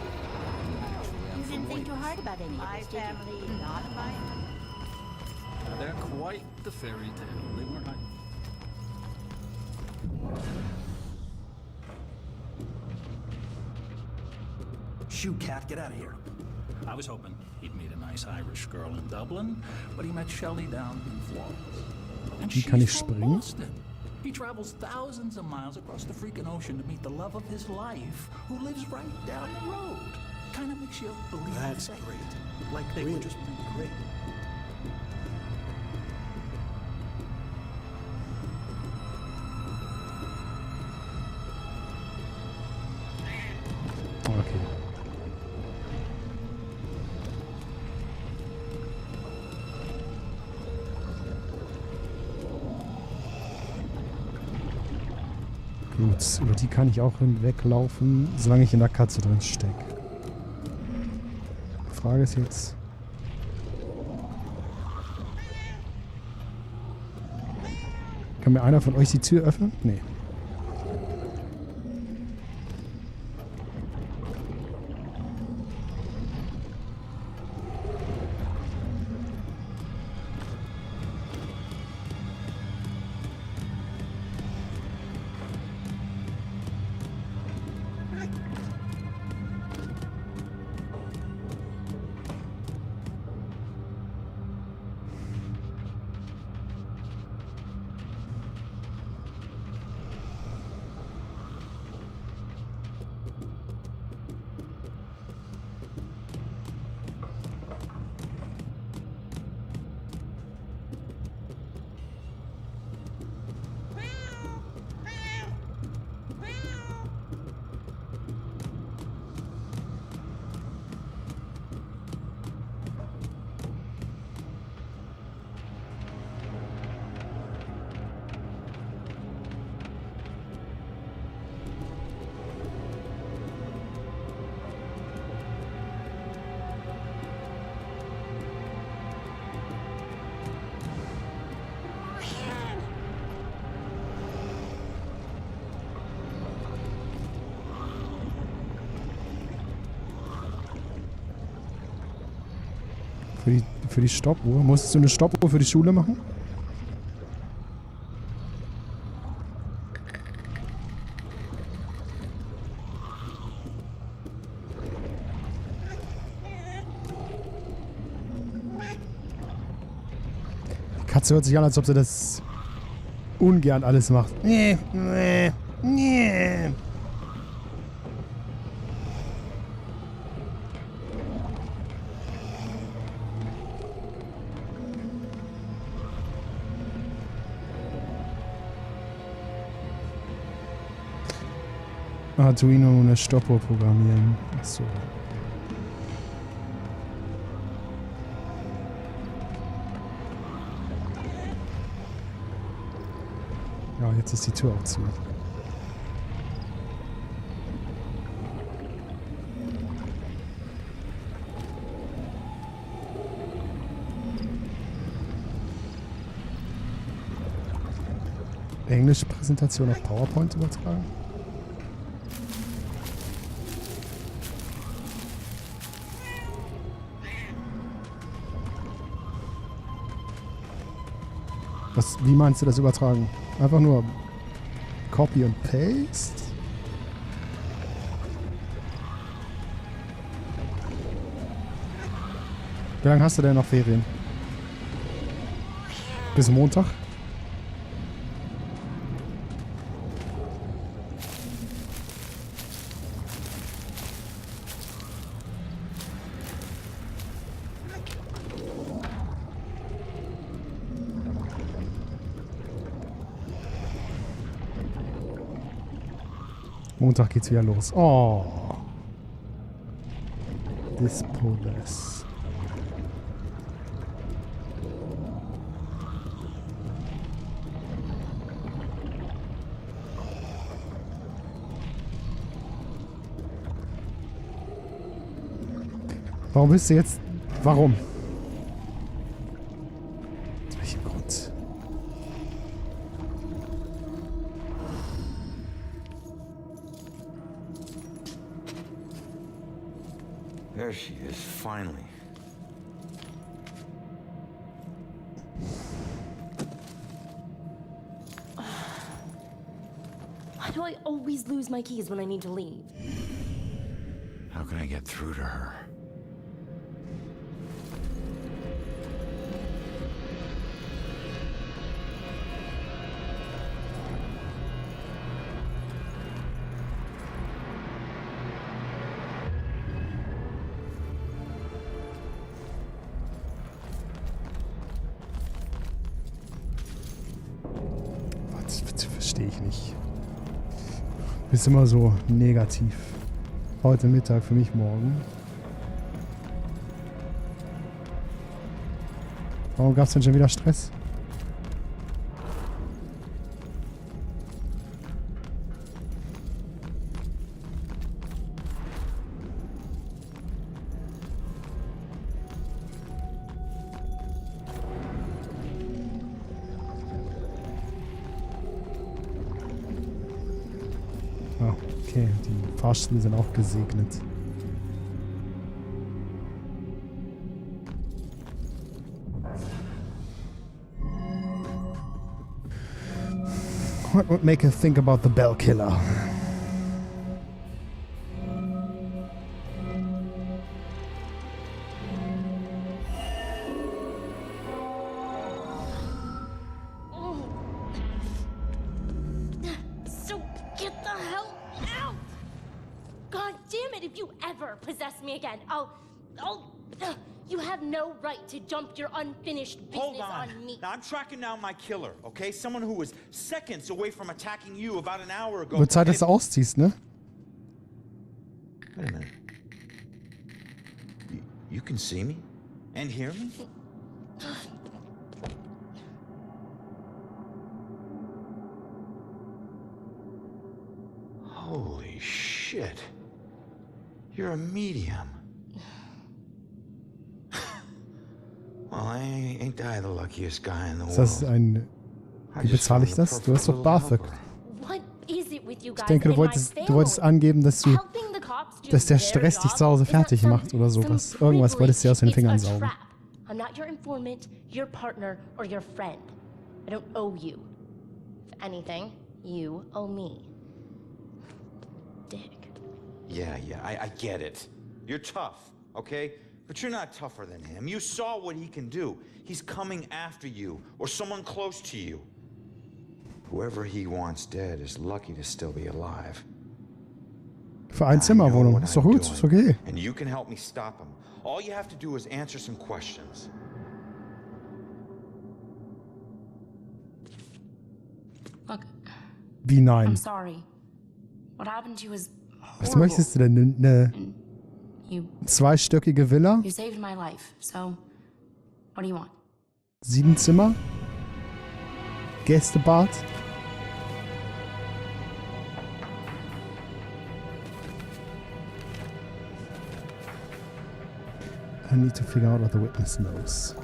You didn't think too hard about any of this, did you? Not mine. They're quite the fairy tale. They weren't hiding. Shoo, cat, get out of here. I was hoping he'd meet a nice Irish girl in Dublin, but he met Shelley down in Florence. And Wie kann ich she's from springen? Boston. He travels thousands of miles across the freaking ocean to meet the love of his life, who lives right down the road. Kind of makes you believe That's that. great. Like they Really were just great. Okay. Gut, über die kann ich auch hinweglaufen, solange ich in der Katze drin stecke. Die Frage ist jetzt... Kann mir einer von euch die Tür öffnen? Nee. Für die Stoppuhr. Musstest du eine Stoppuhr für die Schule machen? Die Katze hört sich an, als ob sie das ungern alles macht. Nee, nee, nee. Arduino eine Stoppuhr programmieren. Achso. Ja, jetzt ist die Tür auch zu. Englische Präsentation auf PowerPoint übertragen? Wie meinst du das übertragen? Einfach nur Copy und Paste? Wie lange hast du denn noch Ferien? Bis Montag? Montag geht's wieder los. Oh. Dispoles. Warum bist du jetzt... Warum? Aus welchem Grund? There she is, finally. Why do I always lose my keys when I need to leave? How can I get through to her? Verstehe ich nicht. Bist immer so negativ. Heute Mittag, für mich morgen. Warum gab es denn schon wieder Stress? Okay, die Fahrstühle sind auch gesegnet. What would make her think about the bell killer? So get the hell out! God damn it, if you ever possess me again, you have no right to dump your unfinished business on me. Now, I'm tracking down my killer, okay? Someone who was seconds away from attacking you about an hour ago. Wird Zeit, dass du ausziehst, ne? Wait a minute. You can see me? And hear me? Holy shit. You're a medium. Well, ain't I the luckiest guy in the world? Ist das ein... Wie bezahle ich das? Du hast doch BAföG. Ich denke, du wolltest angeben, dass Helping the cops do der their Stress dich job zu Hause is that fertig some macht oder sowas. privilege. Irgendwas wolltest du dir aus den It's Fingern a saugen. trap. I'm not your informant, your partner, or your friend. I don't owe you. If anything, you owe me. Dick. Yeah, I get it. You're tough, okay? But you're not tougher than him. You saw what he can do. He's coming after you, or someone close to you. Whoever he wants dead is lucky to still be alive. Für Einzimmerwohnung. Ist doch gut, ist okay. And you can help me stop him. All you have to do is answer some questions. Look. Wie nein? I'm sorry. What happened to you is Was horrible. möchtest du denn? Eine You zweistöckige Villa? You saved my life, so what do you want? 7 Zimmer? Gästebad? I need to figure out what the witness knows.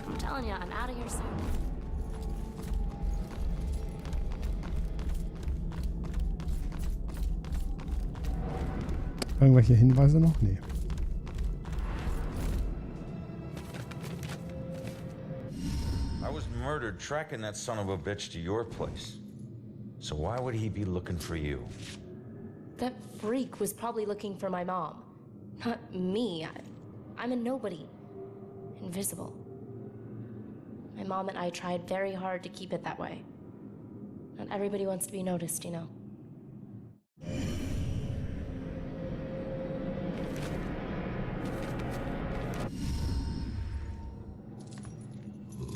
I'm telling you, I'm out of here soon. Irgendwelche Hinweise noch? Nee. I was murdered tracking that son of a bitch to your place. So why would he be looking for you? That freak was probably looking for my mom. Not me. I'm a nobody. Invisible. My mom and I tried very hard to keep it that way. Not everybody wants to be noticed, you know.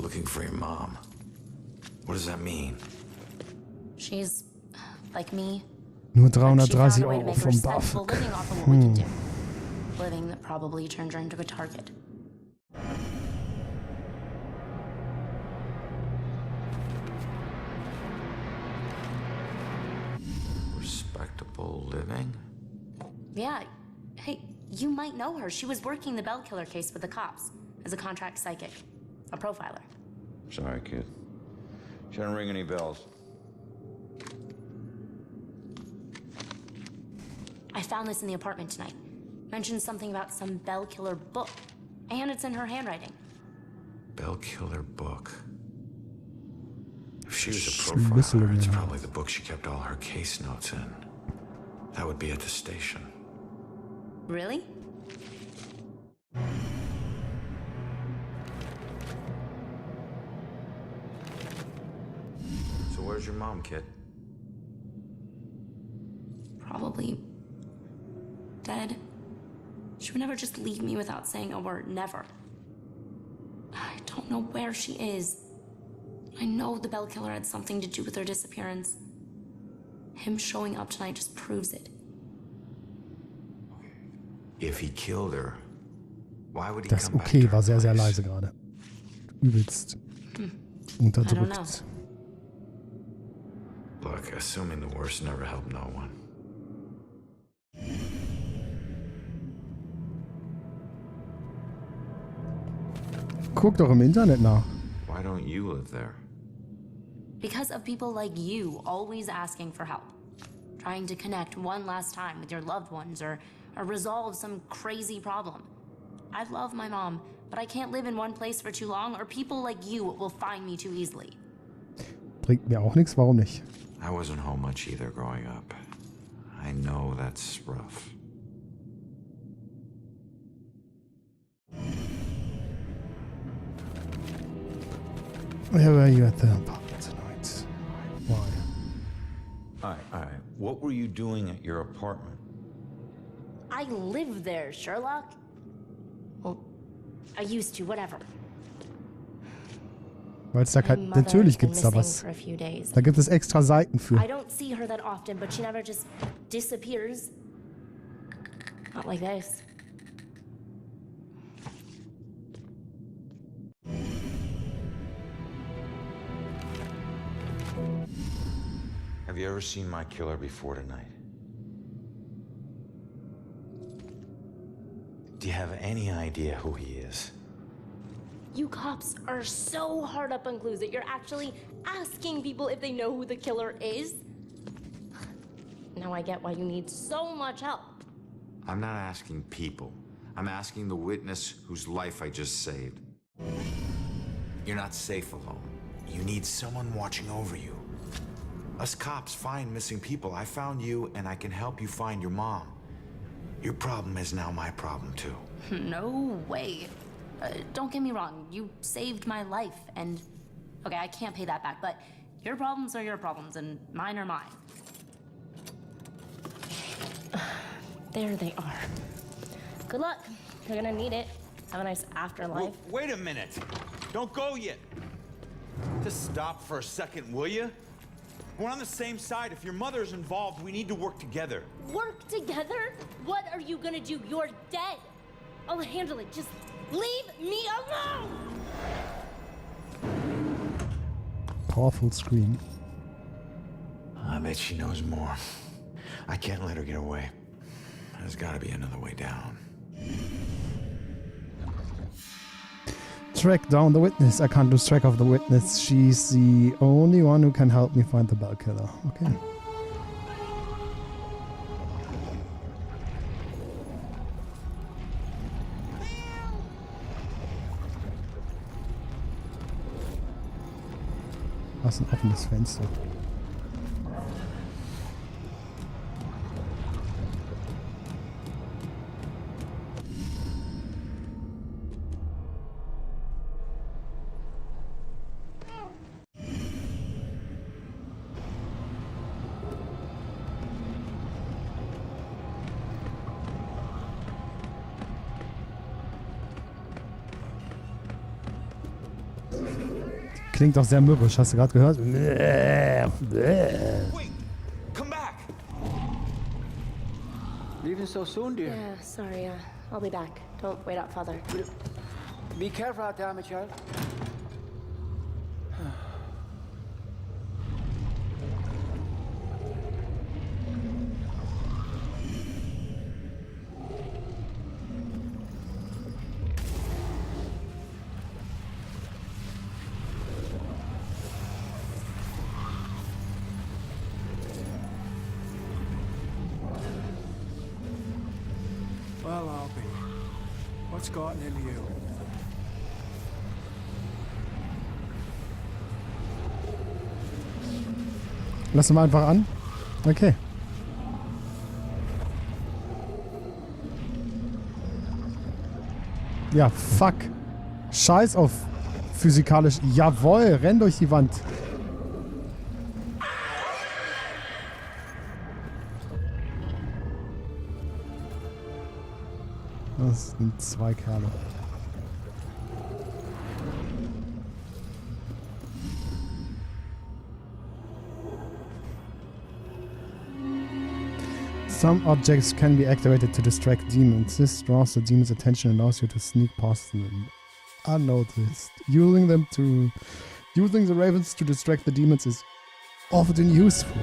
Looking for your mom. What does that mean? She's like me. Nur But she found 330 a way to Euro make vom respectable BAföG. living off of what we can do. Living that probably turned her into a target. Respectable living? Yeah. Hey, you might know her. She was working the Bell Killer case with the cops as a contract psychic. A profiler. Sorry, kid. She didn't ring any bells. I found this in the apartment tonight. Mentioned something about some Bell Killer book. And it's in her handwriting. Bell Killer book. If she was a profiler, it's probably the book she kept all her case notes in. That would be at the station. Really? So where's your mom, kid? Probably dead. She would never just leave me without saying a word. Never. I don't know where she is. I know the Bell Killer had something to do with her disappearance. Him showing up tonight just proves it. If he killed her, why would he Das come back Okay to her war sehr, sehr place? leise gerade. Übelst unterdrückt. Look, assuming the worst never helped no one. Guck doch im Internet nach. Why don't you live there? Because of people like you always asking for help. Trying to connect one last time with your loved ones or resolve some crazy problem. I love my mom, but I can't live in one place for too long or people like you will find me too easily. Bringt mir auch nichts, warum nicht? I wasn't home much either growing up. I know that's rough. Where were you at the apartment tonight? Why? All right. What were you doing at your apartment? I live there, Sherlock. Well, I used to, whatever. Weil es da kein... Natürlich gibt's da was. For a few days. Da gibt es extra Seiten für. I don't see her that often, but she never just disappears. Not like this. Have you ever seen my killer before tonight? Do you have any idea who he is? You cops are so hard up on clues that you're actually asking people if they know who the killer is. Now I get why you need so much help. I'm not asking people. I'm asking the witness whose life I just saved. You're not safe alone. You need someone watching over you. Us cops find missing people. I found you, and I can help you find your mom. Your problem is now my problem, too. No way. Don't get me wrong, you saved my life, and... Okay, I can't pay that back, but your problems are your problems, and mine are mine. There they are. Good luck. You're gonna need it. Have a nice afterlife. Wait a minute. Don't go yet. Just stop for a second, will you? We're on the same side. If your mother's involved, we need to work together. Work together? What are you gonna do? You're dead. I'll handle it. Just leave me alone! Powerful scream. I bet she knows more. I can't let her get away. There's gotta be another way down. Track down the witness. I can't lose track of the witness. She's the only one who can help me find the bell killer. Okay. Das ist ein offenes Fenster. Klingt doch sehr mürrisch, hast du gerade gehört? Wait! Come back! Leaving so soon, dear? Yeah, sorry. I'll be back. Don't wait out, Father. Be careful out there, my child. Well, I'll be. What's gotten into you? Lassen wir einfach an. Okay. Ja, fuck. Scheiß auf physikalisch. Jawohl, renn durch die Wand. Das sind zwei Kerle. Some objects can be activated to distract demons. This draws the demon's attention and allows you to sneak past them unnoticed. Using the ravens to distract the demons is often useful.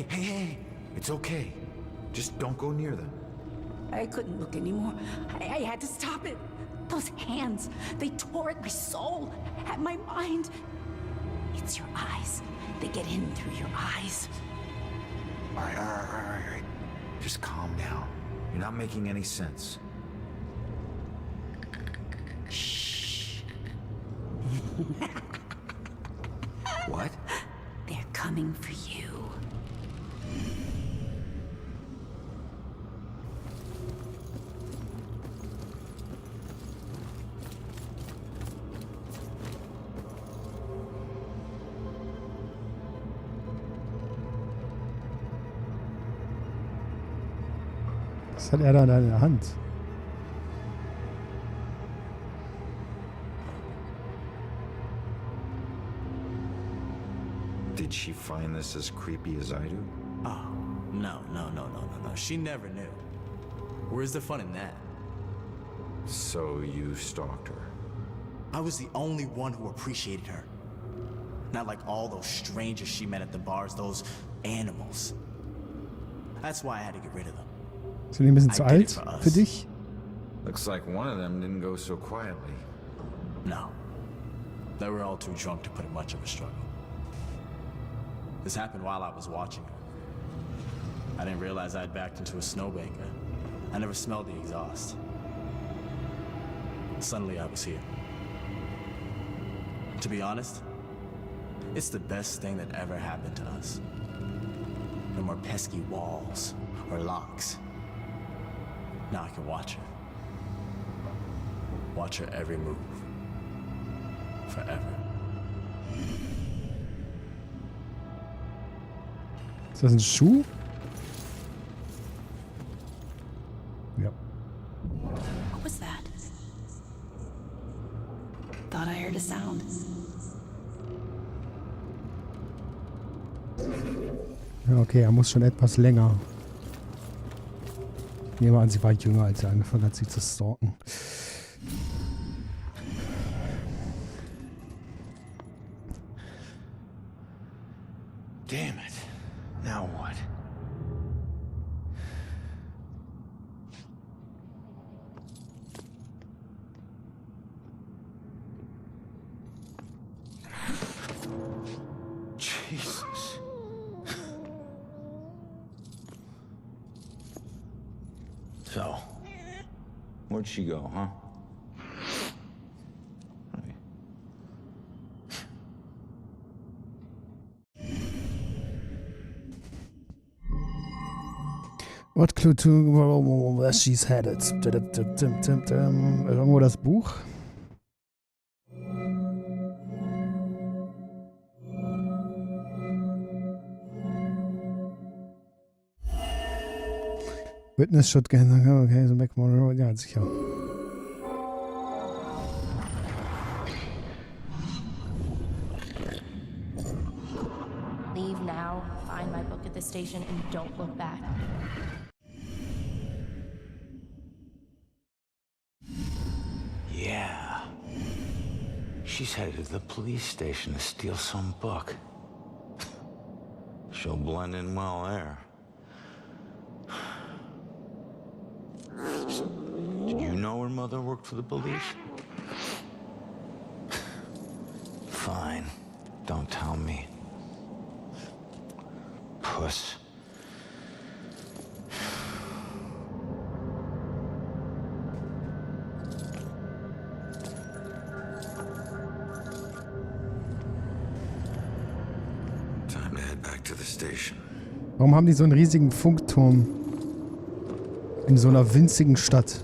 Hey. It's okay. Just don't go near them. I couldn't look anymore. I had to stop it. Those hands, they tore at my soul, at my mind. It's your eyes. They get in through your eyes. All right. Just calm down. You're not making any sense. Shh. What? They're coming for you. Was hat er da in der Hand? Did she find this as creepy as I do? Oh, no. She never knew. Where's the fun in that? So you stalked her? I was the only one who appreciated her. Not like all those strangers she met at the bars, those animals. That's why I had to get rid of them. Sind die ein bisschen zu alt für dich? Looks like one of them didn't go so quietly. No. They were all too drunk to put in much of a struggle. This happened while I was watching her. I didn't realize I'd backed into a snowbanker. I never smelled the exhaust. Suddenly I was here. To be honest, it's the best thing that ever happened to us. No more pesky walls or locks. Now I can watch her. Watch her every move. Forever. Ist das ein Schuh? Ja. What was that? Thought I heard a sound. Ja, okay, er muss schon etwas länger. Ich nehme an, sie war jünger, als er angefangen hat, sie zu stalken. Damn it. Now what? Jesus. So, where'd she go, huh? What clue to where she's headed? Irgendwo das Buch? Witness should get... Okay, so McMorrow Road. Ja, sicher. Leave now, find my book at the station, and don't look back. Yeah. She's headed to the police station to steal some book. She'll blend in well there. Did you know her mother worked for the police? Fine. Don't tell me. Puss. Time to head back to the station. Warum haben die so einen riesigen Funkturm in so einer winzigen Stadt?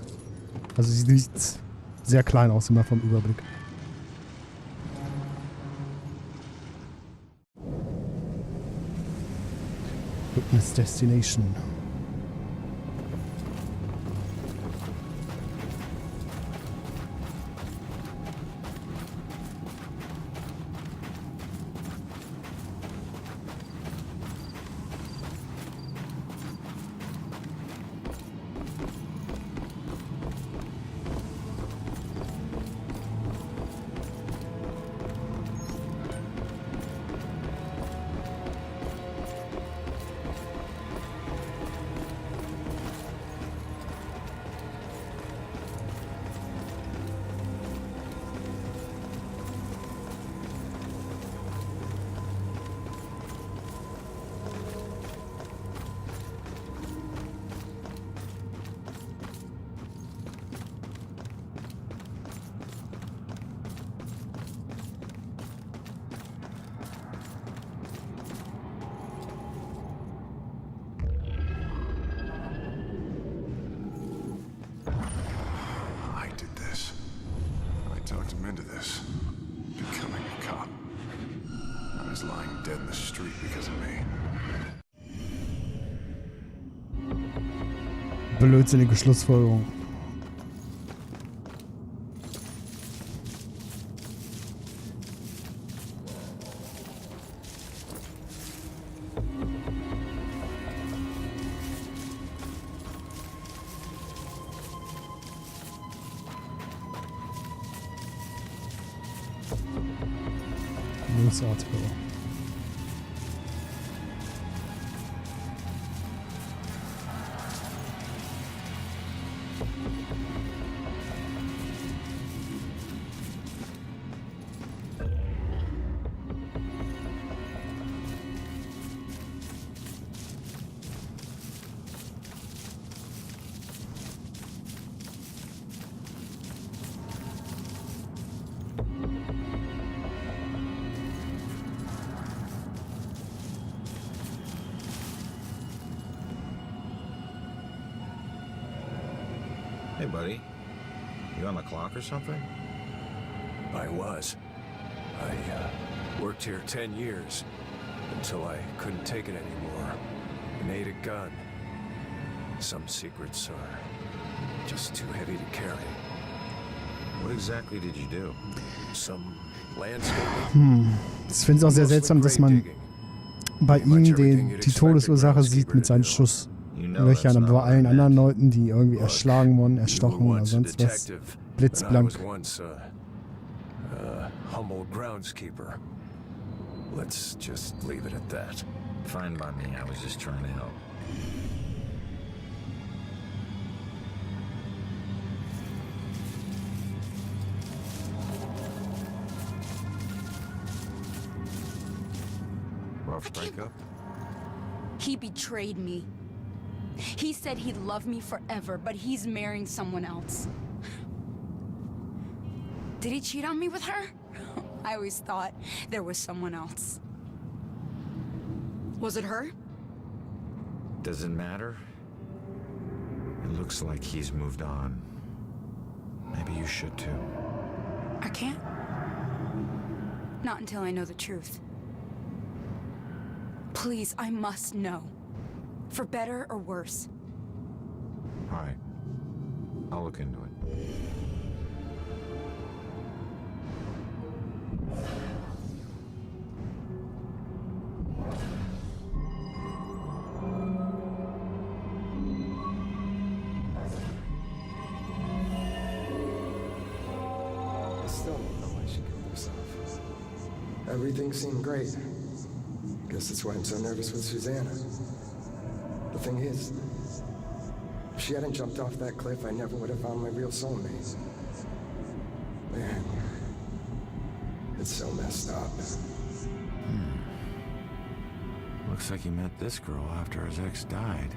Also sie sieht sehr klein aus, immer vom Überblick. Witness Destination. talked him into this. Becoming a cop. I was lying dead in the street because of me. Blödsinnige Schlussfolgerung. News article. Hey, buddy. You on the clock or something? I was. I worked here 10 years until I couldn't take it anymore and ate a gun. Some secrets are just too heavy to carry. What exactly did you do? Some landscaping. Ich finde es auch sehr seltsam, dass man bei ihm die Todesursache sieht mit seinen Schusslöchern, aber bei allen anderen Leuten, die irgendwie erschlagen wurden, erstochen oder sonst was, blitzblank. Humble groundskeeper. Let's just leave it at that. Fine by me. I was just trying to help. Rough breakup? He betrayed me. He said he'd love me forever, but he's marrying someone else. Did he cheat on me with her? I always thought there was someone else. Was it her? Does it matter? It looks like he's moved on. Maybe you should too. I can't. Not until I know the truth. Please, I must know. For better or worse. All right. I'll look into it. I still don't know why she killed herself. Everything seemed great. Guess that's why I'm so nervous with Susanna. The thing is, if she hadn't jumped off that cliff, I never would have found my real soulmate. Man, it's so messed up. Looks like he met this girl after his ex died.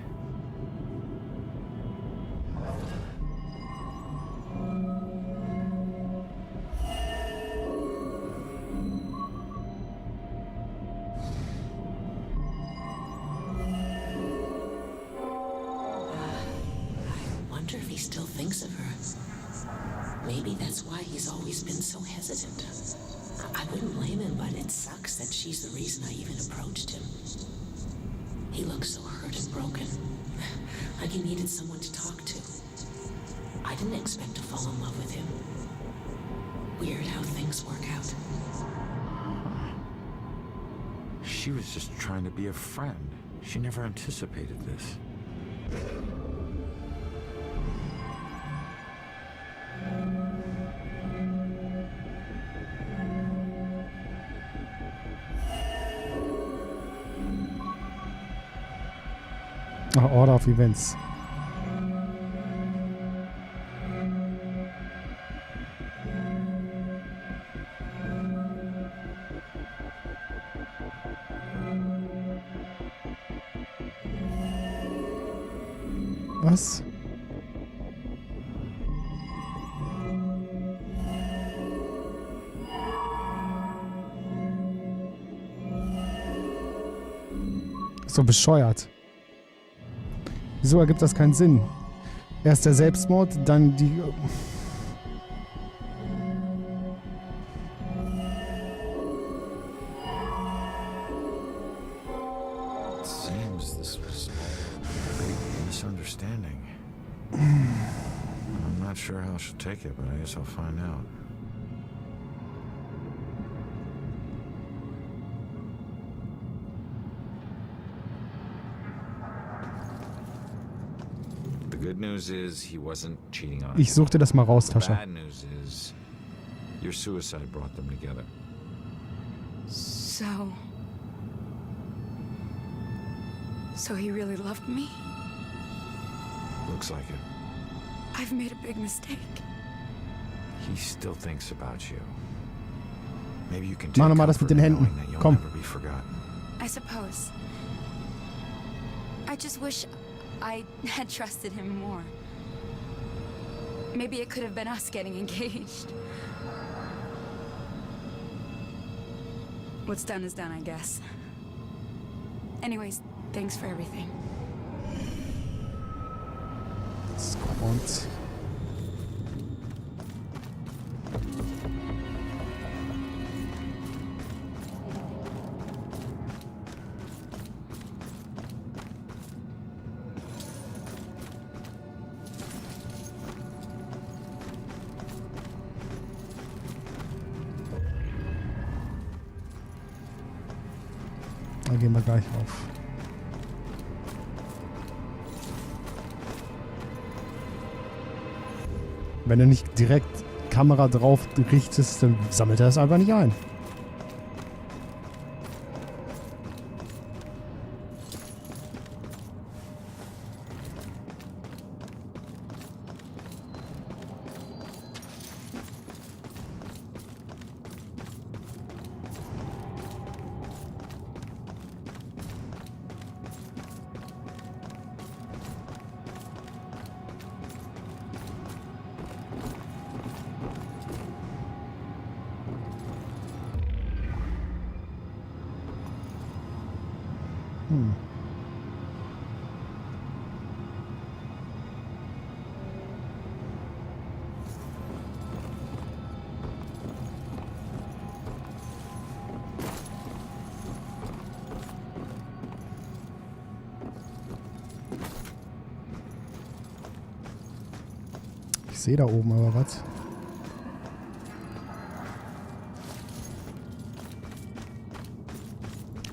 Maybe that's why he's always been so hesitant. I wouldn't blame him, but it sucks that she's the reason I even approached him. He looks so hurt and broken, like he needed someone to talk to. I didn't expect to fall in love with him. Weird how things work out. She was just trying to be a friend. She never anticipated this. Order of Events. Was? So bescheuert. Wieso ergibt das keinen Sinn? Erst der Selbstmord, dann die... This big misunderstanding. I'm not sure how she'll take it, but I guess I'll find out. The good news is he wasn't cheating on Ich such dir das mal raus, The Tascha. bad news is your suicide brought them together. So he really loved me? Looks like it. I've made a big mistake. He still thinks about you. Maybe you can Mach take nochmal das mit comfort den in Händen. knowing that you'll Komm. never be forgotten. I suppose. I just wish I had trusted him more. Maybe it could have been us getting engaged. What's done is done, I guess. Anyways, thanks for everything. Squad. Da gehen wir gleich auf. Wenn du nicht direkt Kamera drauf richtest, dann sammelt er es einfach nicht ein. Ich sehe da oben aber was.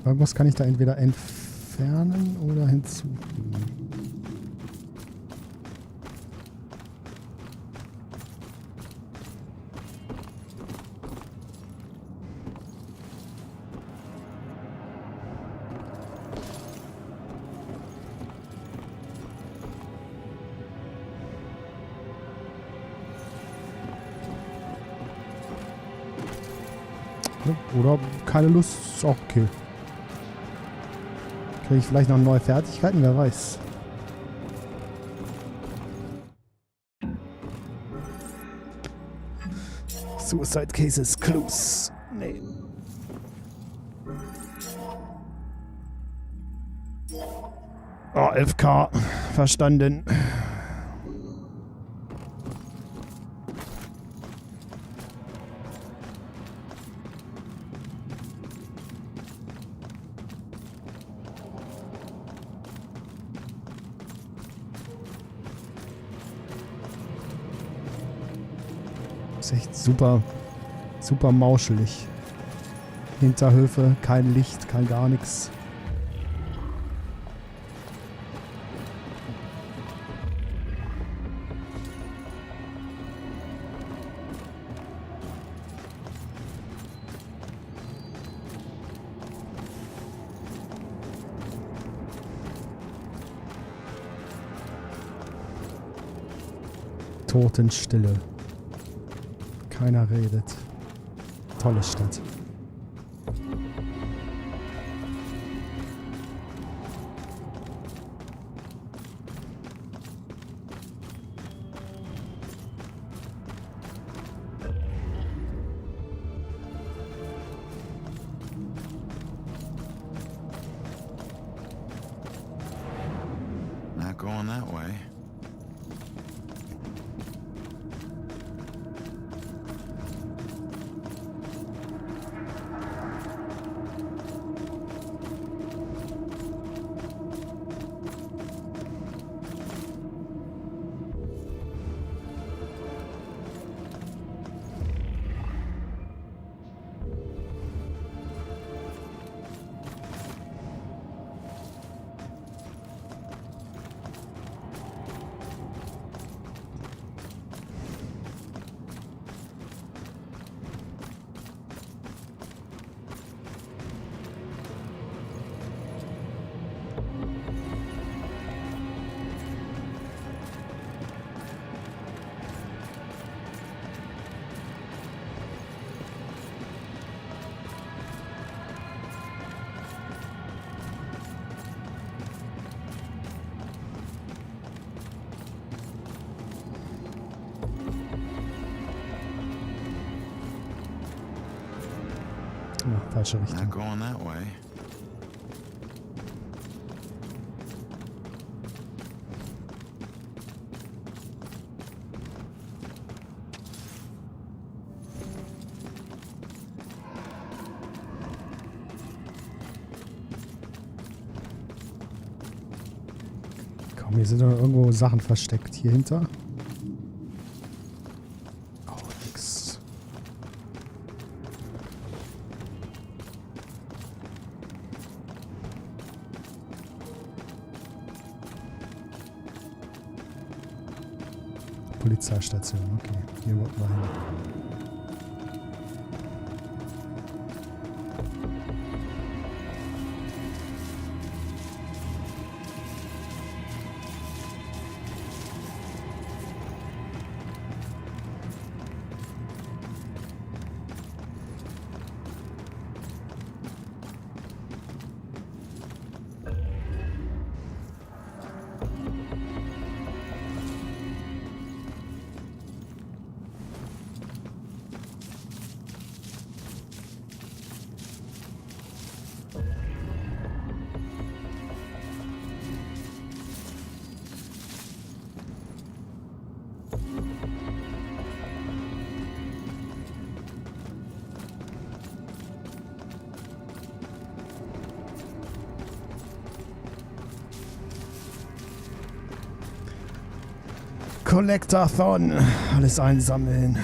Irgendwas kann ich da entweder entfernen oder hinzufügen. Oder keine Lust, ist auch okay. Kriege ich vielleicht noch neue Fertigkeiten? Wer weiß. Suicide Cases, Clues. Nee. Oh, 11K. Verstanden. Ist echt super, super mauschelig. Hinterhöfe, kein Licht, kein gar nichts. Totenstille. Keiner redet. Tolle Stadt. Not going that way. falsche Richtung. Not going that way. Komm, hier sind doch irgendwo Sachen versteckt. Hier hinter. Oh, nix. Polizeistation, okay. Hier wollten wir hin. Collectathon. Alles einsammeln.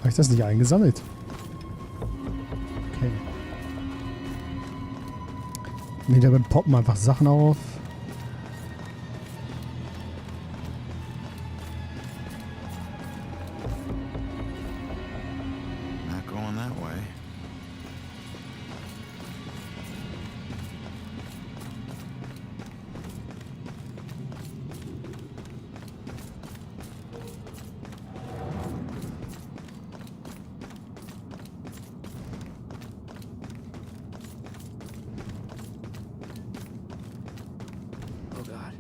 Habe ich das nicht eingesammelt? Okay. Im Hintergrund poppen einfach Sachen auf. Not going that way. Oh God.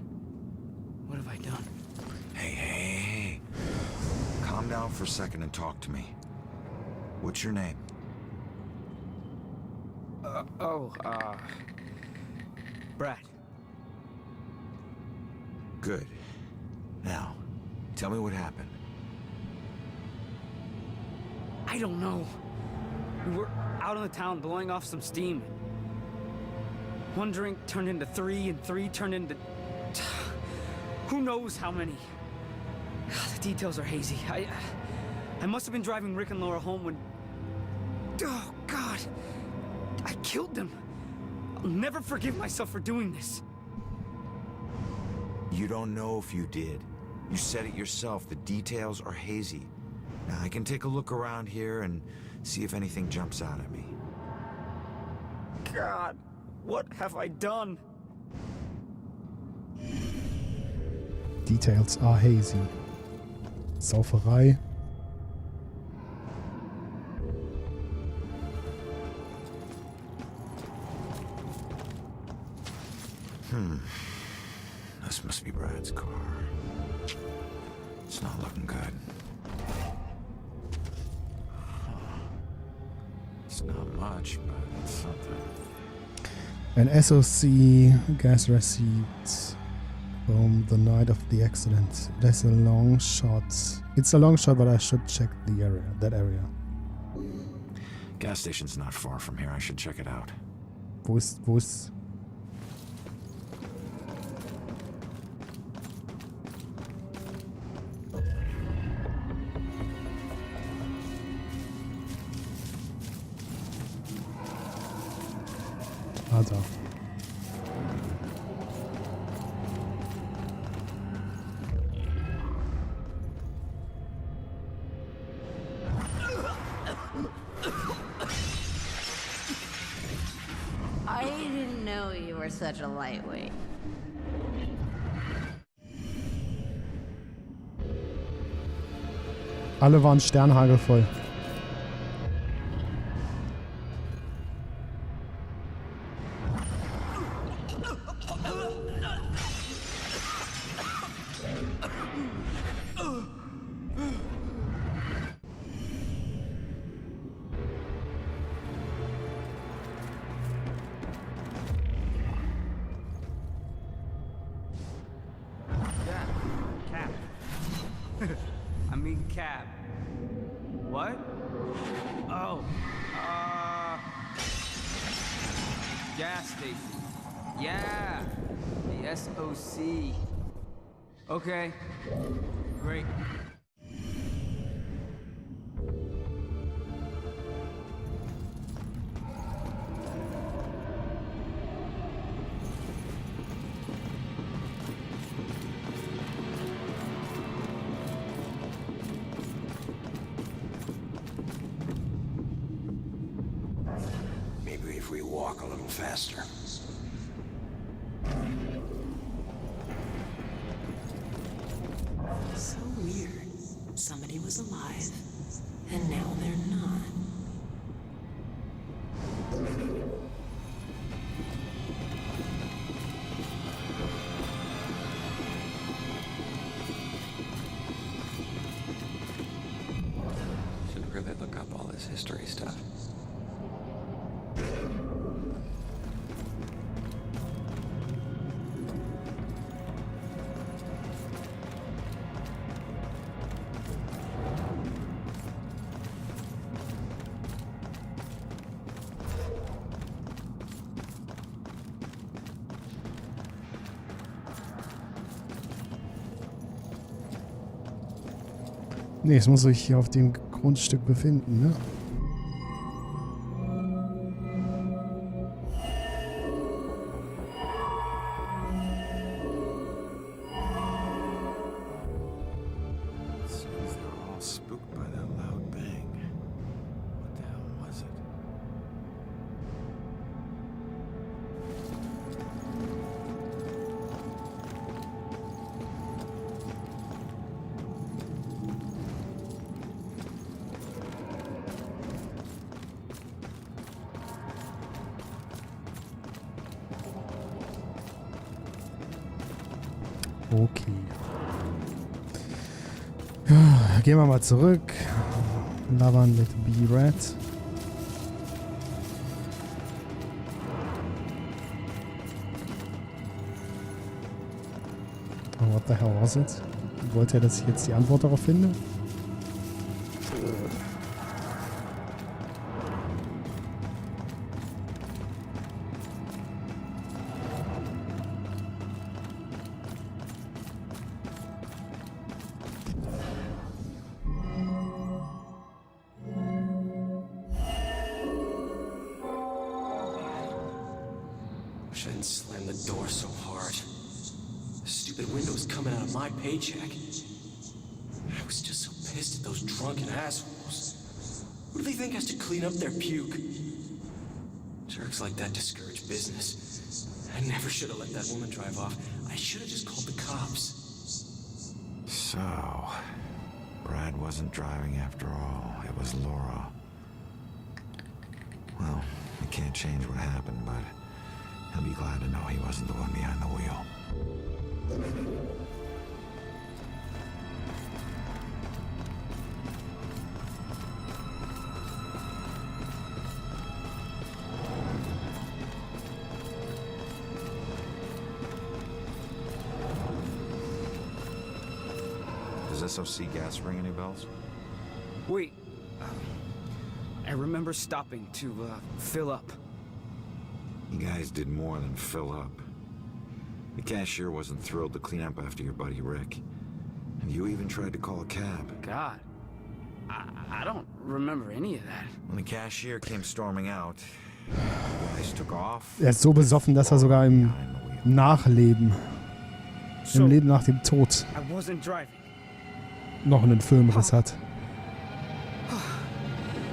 What have I done? Hey. Calm down for a second and talk to me. What's your name? Brad. Good. Now, tell me what happened. I don't know. We were out in the town blowing off some steam. One drink turned into three, and three turned into... who knows how many. The details are hazy. I must have been driving Rick and Laura home when... Oh, God. I killed them. I'll never forgive myself for doing this. You don't know if you did. You said it yourself. The details are hazy. Now, I can take a look around here and see if anything jumps out at me. God, what have I done? Details are hazy. Sauferei. This must be Brad's car. It's not looking good. It's not much, but it's something. An SOC gas receipt from the night of the accident. That's a long shot. It's a long shot, but I should check the area. That area. Gas station's not far from here. I should check it out. Wo ist? Ah, da. I didn't know you were such a lightweight. Alle waren sternhagelvoll. I mean cab. What? Oh, gas station. Yeah, the SOC. Okay, great. Maybe if we walk a little faster. So weird. Somebody was alive, and now they're not. Should really look up all this history stuff. Nee, es muss sich hier auf dem Grundstück befinden, ne? Seems they're all spooked by that loud bang. What the hell was it? Okay. Ja, gehen wir mal zurück. Labern mit B-Red. Oh, what the hell was it? Wollte er, dass ich jetzt die Antwort darauf finde? Wish I didn't slam the door so hard. The stupid window was coming out of my paycheck. I was just so pissed at those drunken assholes. Who do they think has to clean up their puke? Jerks like that discourage business. I never should have let that woman drive off. I should have just called the cops. So, Brad wasn't driving after all. It was Laura. Well, I can't change what happened, but he'll be glad to know he wasn't the one behind the wheel. SOC gas ring any bells? Wait. I remember stopping to, fill up. You guys did more than fill up. The cashier wasn't thrilled to clean up after your buddy Rick. And you even tried to call a cab. God. I don't remember any of that. When the cashier came storming out, you guys took off. Er ist so besoffen, dass er sogar im Nachleben, im Leben nach dem Tod, I wasn't driving. noch einen Filmriss hat.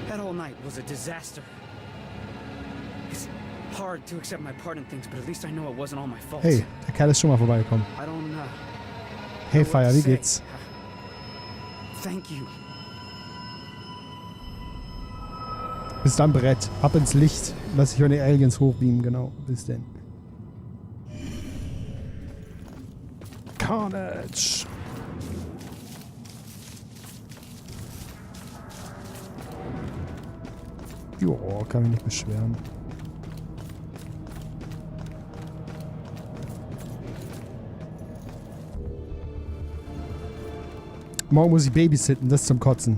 That whole night was a disaster. It's hard to accept my part in things, but at least I know it wasn't all my fault. Hey, der Kerl ist schon mal vorbeigekommen. I don't know. Hey Fire, wie geht's? Thank you. Bist am Brett, ab ins Licht. Lass dich von den Aliens hochbeamen, genau. Bis denn. Carnage! Jo, kann mich nicht beschweren. Morgen muss ich babysitten, das ist zum Kotzen.